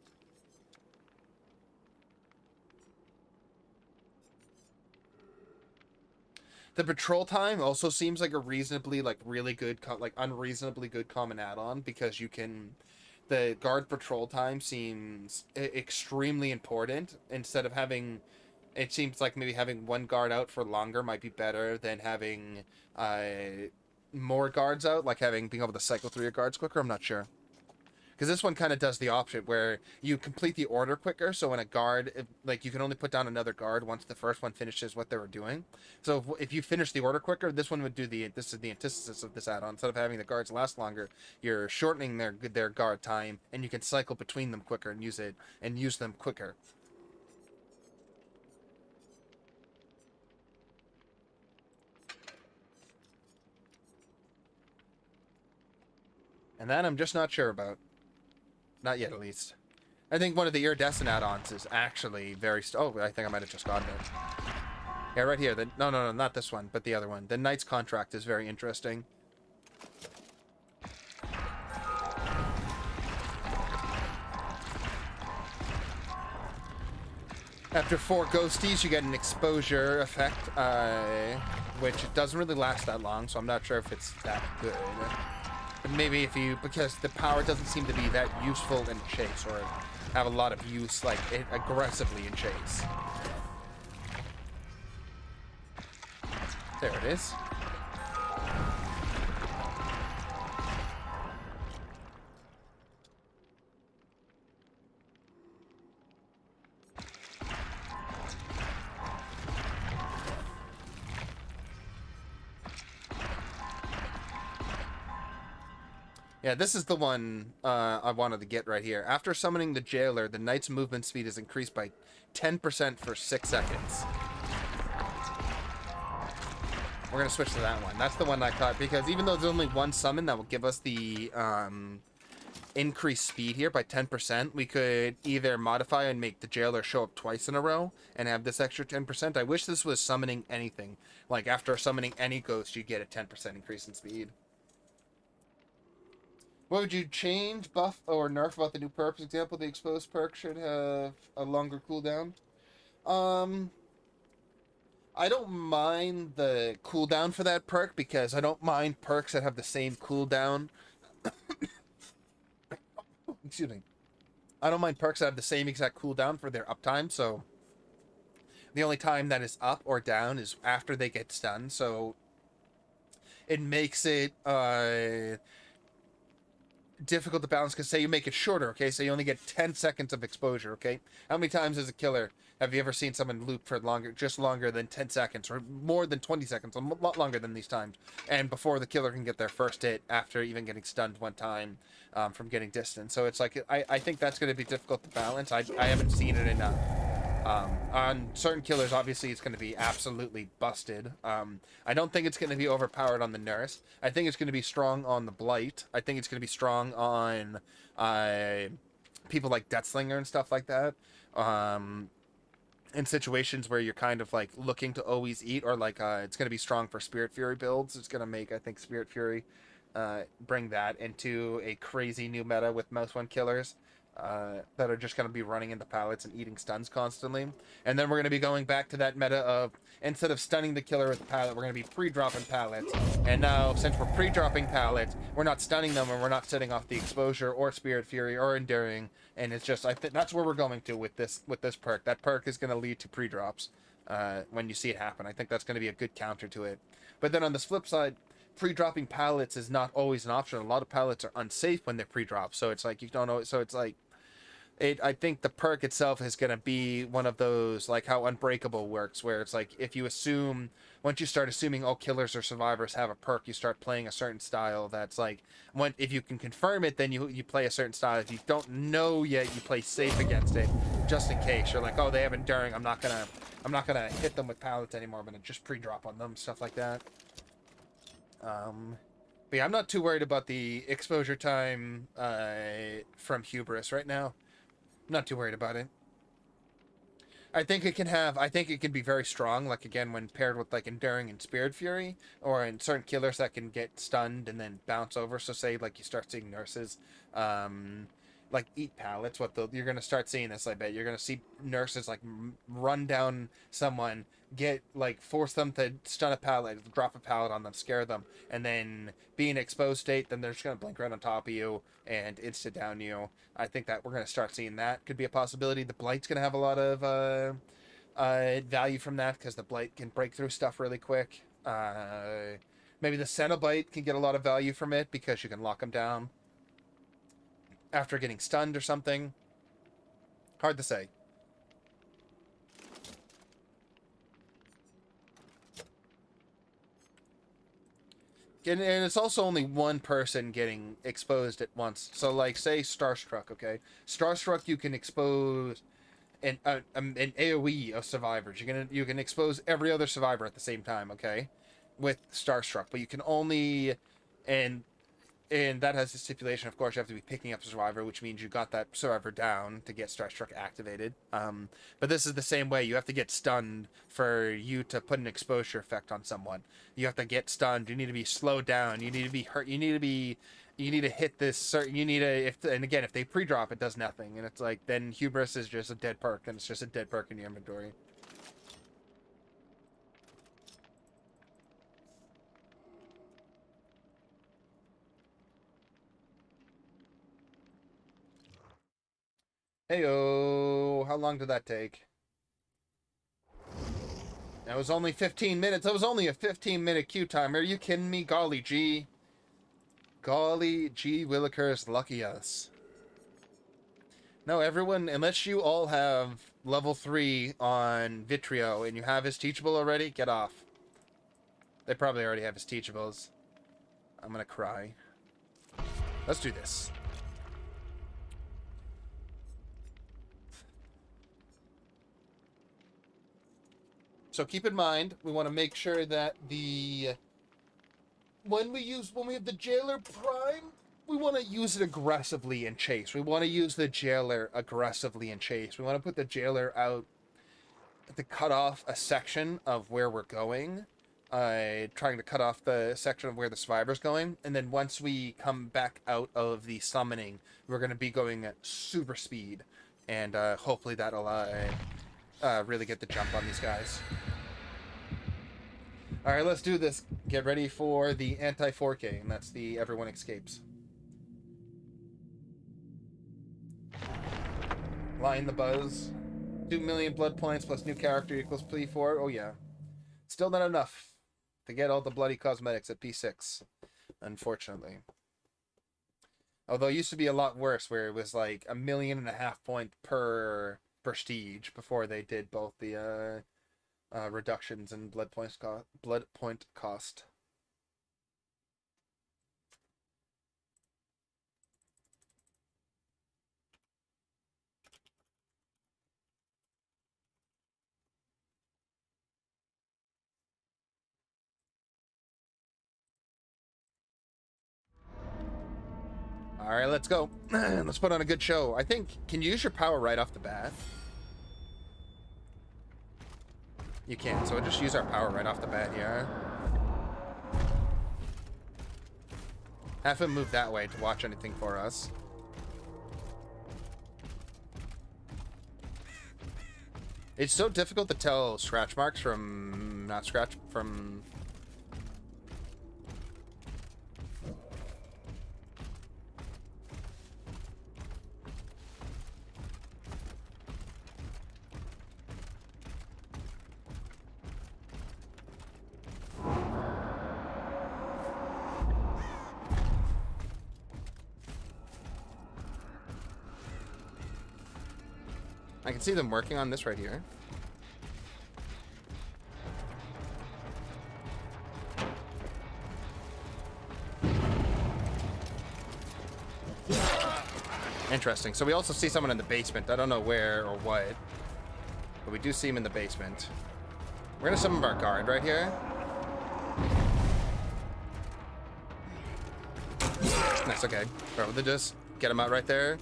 The patrol time also seems like a reasonably, really good, unreasonably good common add-on, because you can... The guard patrol time seems extremely important. Instead of having... It seems like maybe having one guard out for longer might be better than having more guards out, being able to cycle through your guards quicker. I'm not sure. Because this one kind of does the opposite, where you complete the order quicker. So when a guard, like you can only put down another guard once the first one finishes what they were doing. So if you finish the order quicker, this one would do this is the antithesis of this add-on. Instead of having the guards last longer, you're shortening their guard time, and you can cycle between them quicker and use them quicker. And that I'm just not sure about. Not yet, at least. I think one of the iridescent add-ons is actually very... Oh, I think I might have just gotten it. Yeah, right here. No, not this one, but the other one. The Knight's Contract is very interesting. After 4 ghosties, you get an exposure effect, which doesn't really last that long, so I'm not sure if it's that good. But maybe if you, because the power doesn't seem to be that useful in chase, or have a lot of use, like, aggressively in chase. There it is. Yeah, this is the one I wanted to get right here. After summoning the Jailer, the Knight's movement speed is increased by 10% for 6 seconds. We're going to switch to that one. That's the one I caught, because even though there's only one summon that will give us the increased speed here by 10%, we could either modify and make the Jailer show up twice in a row and have this extra 10%. I wish this was summoning anything. Like, after summoning any ghost, you get a 10% increase in speed. What would you change, buff, or nerf about the new perk? For example, the exposed perk should have a longer cooldown. I don't mind the cooldown for that perk, because I don't mind perks that have the same cooldown. Excuse me. I don't mind perks that have the same exact cooldown for their uptime, so the only time that is up or down is after they get stunned, so it makes it, difficult to balance, because say you make it shorter, okay, so you only get 10 seconds of exposure, okay? How many times as a killer have you ever seen someone loop for longer than 10 seconds, or more than 20 seconds, a lot longer than these times, and before the killer can get their first hit after even getting stunned one time from getting distance? So it's like, I think that's going to be difficult to balance. I haven't seen it enough. On certain killers, obviously, it's going to be absolutely busted. I don't think it's going to be overpowered on the Nurse. I think it's going to be strong on the Blight. I think it's going to be strong on people like Deathslinger and stuff like that. In situations where you're kind of like looking to always eat, or like it's going to be strong for Spirit Fury builds. It's going to make, I think, Spirit Fury bring that into a crazy new meta with Mouse 1 killers. That are just going to be running into pallets and eating stuns constantly. And then we're going to be going back to that meta of, instead of stunning the killer with the pallet, we're going to be pre-dropping pallets. And now, since we're pre-dropping pallets, we're not stunning them, and we're not setting off the exposure or Spirit Fury or Enduring. And it's just, I think that's where we're going to with this perk. That perk is going to lead to pre-drops when you see it happen. I think that's going to be a good counter to it. But then on the flip side, pre-dropping pallets is not always an option. A lot of pallets are unsafe when they're pre-dropped. So it's like, you don't know. So it's like, I think the perk itself is going to be one of those, like how Unbreakable works, where it's like, if you assume, once you start assuming all killers or survivors have a perk, you start playing a certain style that's like, if you can confirm it, then you play a certain style. If you don't know yet, you play safe against it, just in case. You're like, oh, they have Enduring, I'm not gonna hit them with pallets anymore, I'm gonna just pre-drop on them, stuff like that. But yeah, I'm not too worried about the exposure time from Hubris right now. Not too worried about it. I think it can be very strong, like, again, when paired with, like, Enduring and Spirit Fury, or in certain killers that can get stunned and then bounce over. So say, like, you start seeing Nurses, like, eat pallets. You're going to start seeing this, I bet. You're going to see Nurses, like, run down someone, force them to stun a pallet, drop a pallet on them, scare them, and then be in exposed state, then they're just going to blink right on top of you and insta-down you. I think that we're going to start seeing that. Could be a possibility. The Blight's going to have a lot of value from that, because the Blight can break through stuff really quick. Maybe the Cenobite can get a lot of value from it, because you can lock them down. after getting stunned or something. Hard to say. And it's also only one person getting exposed at once. So, like, say Starstruck, okay? Starstruck, you can expose an AoE of survivors. You can expose every other survivor at the same time, okay? With Starstruck, but you can only... And that has a stipulation, of course, you have to be picking up a survivor, which means you got that survivor down to get Starstruck activated. But this is the same way. You have to get stunned for you to put an exposure effect on someone. You have to get stunned. You need to be slowed down. You need to be hurt. You need to hit this certain... And again, if they pre-drop, it does nothing. And it's like, then Hubris is just a dead perk, and it's just a dead perk in your inventory. Heyo, how long did that take? That was only 15 minutes. That was only a 15-minute queue time. Are you kidding me? Golly gee. Golly gee willikers, lucky us. No, everyone, unless you all have level 3 on Vitrio and you have his teachable already, get off. They probably already have his teachables. I'm gonna cry. Let's do this. So keep in mind, we want to make sure that when we have the Jailer Prime, we want to use it aggressively in chase. We want to use the Jailer aggressively in chase. We want to put the Jailer out to cut off a section of where we're going, trying to cut off the section of where the survivor's going. And then once we come back out of the summoning, we're going to be going at super speed. And hopefully that'll really get the jump on these guys. Alright, let's do this. Get ready for the anti-4K, and that's the Everyone Escapes. Line the buzz. 2 million blood points plus new character equals P4. Oh yeah. Still not enough to get all the bloody cosmetics at P6, unfortunately. Although it used to be a lot worse, where it was like 1.5 million point per prestige before they did both the reductions in blood point cost. All right, let's go. Let's put on a good show. I think, can you use your power right off the bat? You can, so we'll just use our power right off the bat here. Have him move that way to watch anything for us. It's so difficult to tell scratch marks from... not scratch, from... I can see them working on this right here. Interesting. So we also see someone in the basement. I don't know where or what, but we do see him in the basement. We're gonna summon our guard right here. Nice, okay. Right, we'll just get him out right there.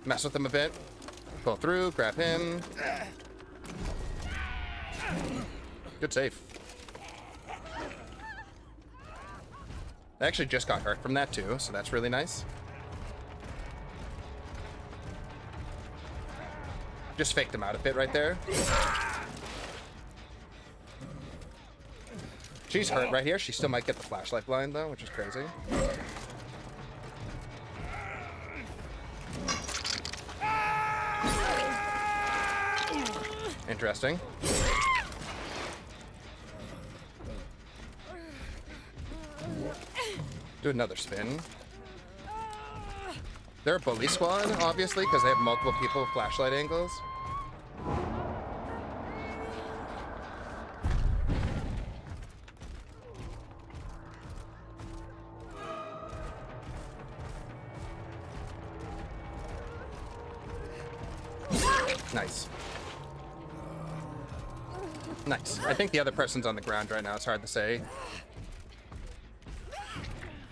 Mess with him a bit. Pull through, grab him. Good save. I actually just got hurt from that too, so that's really nice. Just faked him out a bit right there. She's hurt right here. She still might get the flashlight blind though, which is crazy. Interesting. Do another spin. They're a bully squad, obviously, because they have multiple people with flashlight angles. Nice. Nice. I think the other person's on the ground right now. It's hard to say.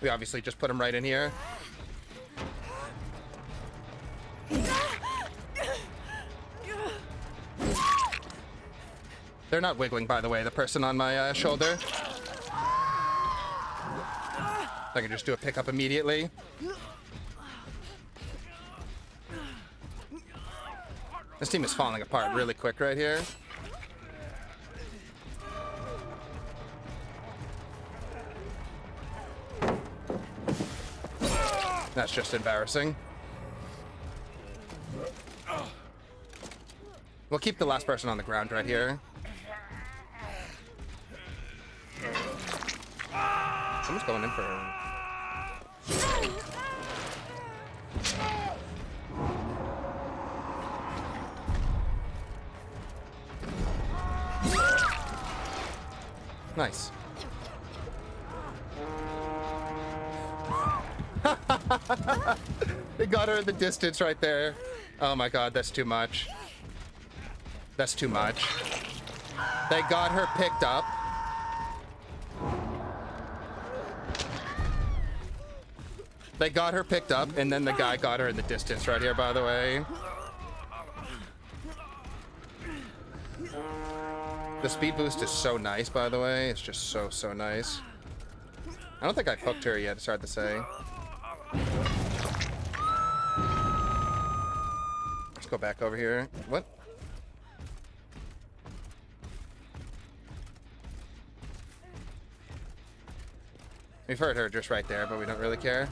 We obviously just put him right in here. They're not wiggling, by the way, the person on my shoulder. I can just do a pickup immediately. This team is falling apart really quick right here. That's just embarrassing. We'll keep the last person on the ground right here. Someone's going in for... Nice. They got her in the distance right there. Oh my god, that's too much. That's too much. They got her picked up. They got her picked up, and then the guy got her in the distance right here, by the way. The speed boost is so nice, by the way. It's just so, so nice. I don't think I've hooked her yet, it's hard to say. Let's go back over here. What? We've heard her just right there, but we don't really care.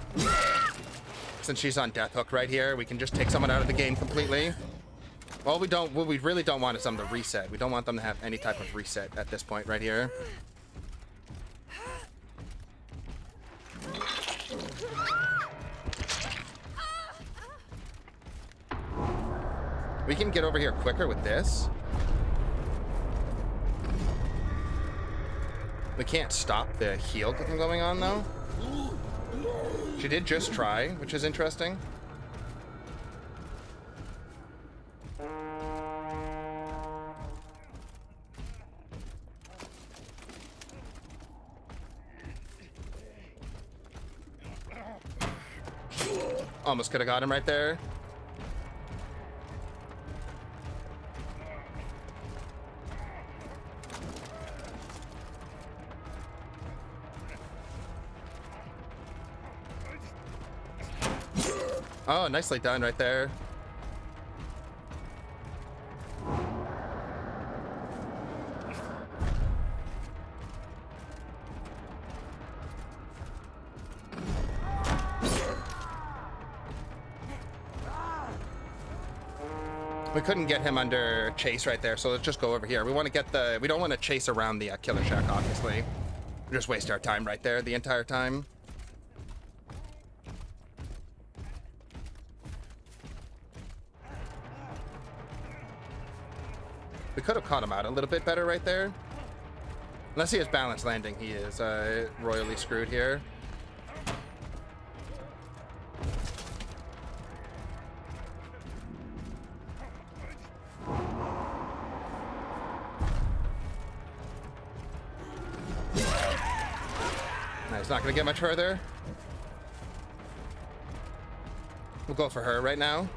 Since she's on death hook right here, we can just take someone out of the game completely. Well, what we really don't want is them to reset. We don't want them to have any type of reset at this point right here. We can get over here quicker with this. We can't stop the heal from going on, though. She did just try, which is interesting. Almost could have got him right there. Oh, nicely done right there. We couldn't get him under chase right there, so let's just go over here. We want to get the... We don't want to chase around the killer shack, obviously. We just waste our time right there the entire time. We could have caught him out a little bit better right there. Unless he has balanced landing, he is royally screwed here. He's not going to get much further. We'll go for her right now.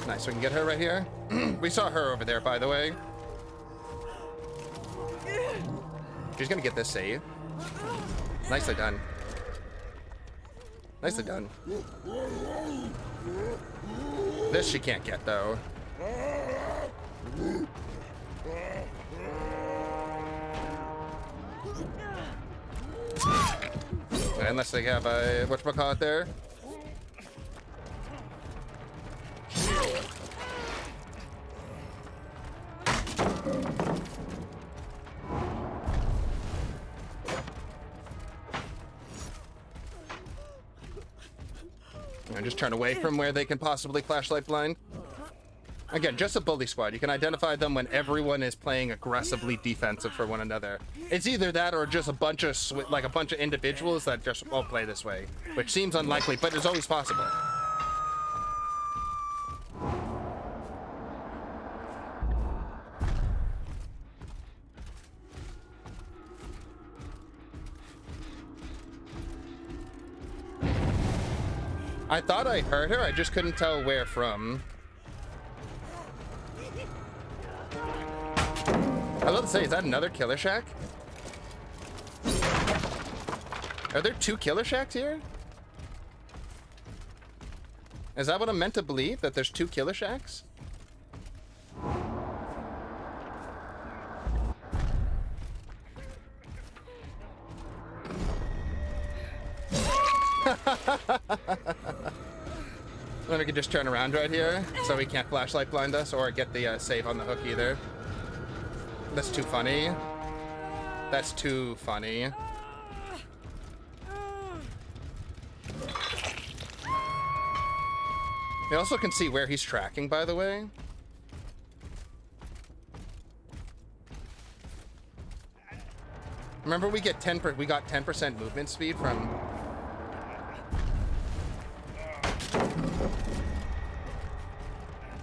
Nice, we can get her right here. We saw her over there, by the way. She's going to get this save. Nicely done. Nicely done. This she can't get, though. Unless they have a whatchamacallit there. And just turn away from where they can possibly flashlight blind. Again, just a bully squad. You can identify them when everyone is playing aggressively defensive for one another. It's either that or just a bunch of individuals that just all play this way, which seems unlikely, but it's always possible. I thought I heard her, I just couldn't tell where from. I was about to say, is that another killer shack? Are there 2 killer shacks here? Is that what I'm meant to believe? That there's 2 killer shacks? Then we can just turn around right here, so we can't flashlight blind us or get the save on the hook either. That's too funny. That's too funny. We also can see where he's tracking, by the way. Remember, we got 10% movement speed from.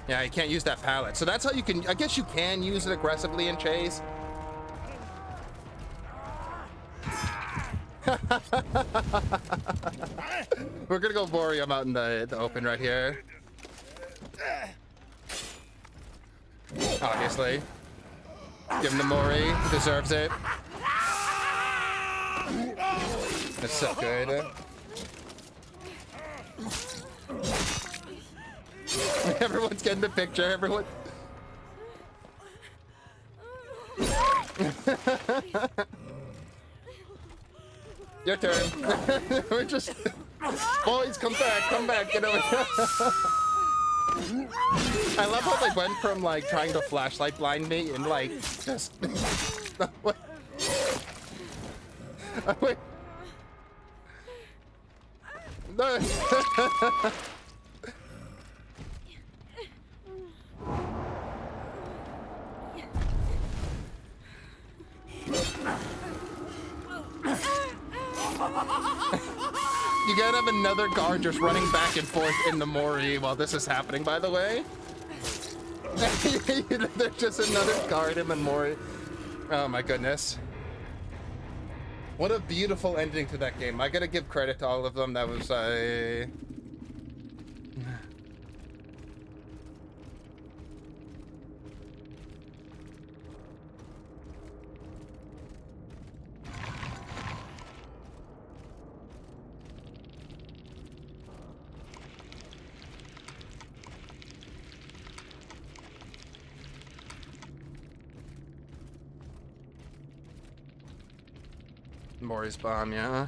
Yeah, you can't use that pallet. So that's how you can, I guess you can use it aggressively in chase. We're gonna go Mori him out in the open right here. Obviously. Give him the Mori, he deserves it. That's so good. Everyone's getting the picture, everyone. Your turn. We're just... Boys, come back, get over here. I love how they went from, like, trying to flashlight blind me and, like, just... Wait. Wait. No. You gotta have another guard just running back and forth in the Mori while this is happening, by the way. There's just another guard in the Mori. Oh my goodness. What a beautiful ending to that game. I gotta give credit to all of them. That was Mori's bomb, yeah.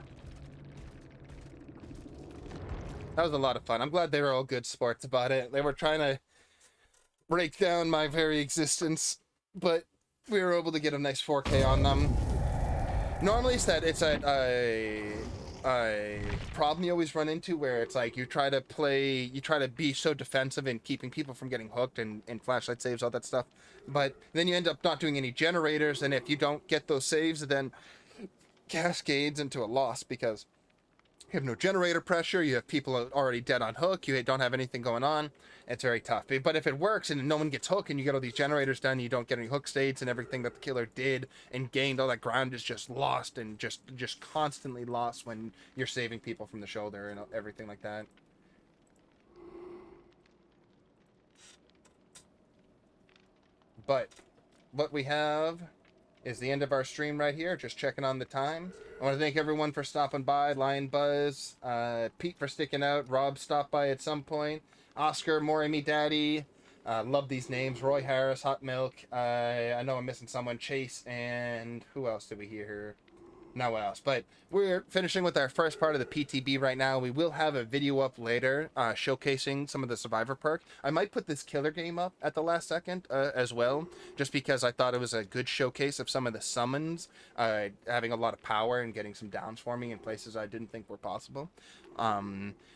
That was a lot of fun. I'm glad they were all good sports about it. They were trying to break down my very existence, but we were able to get a nice 4K on them. Normally it's a problem you always run into where it's like you try to be so defensive in keeping people from getting hooked and flashlight saves, all that stuff, but then you end up not doing any generators, and if you don't get those saves, then cascades into a loss because you have no generator pressure, you have people already dead on hook, you don't have anything going on. It's very tough. But if it works and no one gets hooked and you get all these generators done, you don't get any hook states, and everything that the killer did and gained, all that ground is just lost and just constantly lost when you're saving people from the shoulder and everything like that. But what we have is the end of our stream right here. Just checking on the time. I want to thank everyone for stopping by. Lion Buzz, Pete for sticking out, Rob stopped by at some point, Oscar, Mori Me Daddy, love these names, Roy Harris, Hot Milk, I know I'm missing someone, Chase, and who else did we hear here? No one else, but we're finishing with our first part of the PTB right now. We will have a video up later showcasing some of the Survivor perk. I might put this killer game up at the last second as well, just because I thought it was a good showcase of some of the summons having a lot of power and getting some downs for me in places I didn't think were possible.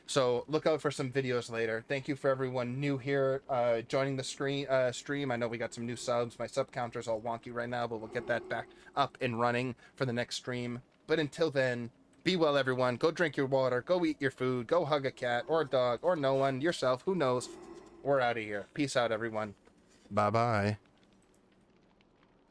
So look out for some videos later. Thank you for everyone new here joining the stream. I know we got some new subs. My sub counter's all wonky right now, but we'll get that back up and running for the next stream. But until then, be well, everyone. Go drink your water. Go eat your food. Go hug a cat or a dog or no one, yourself. Who knows? We're out of here. Peace out, everyone. Bye-bye.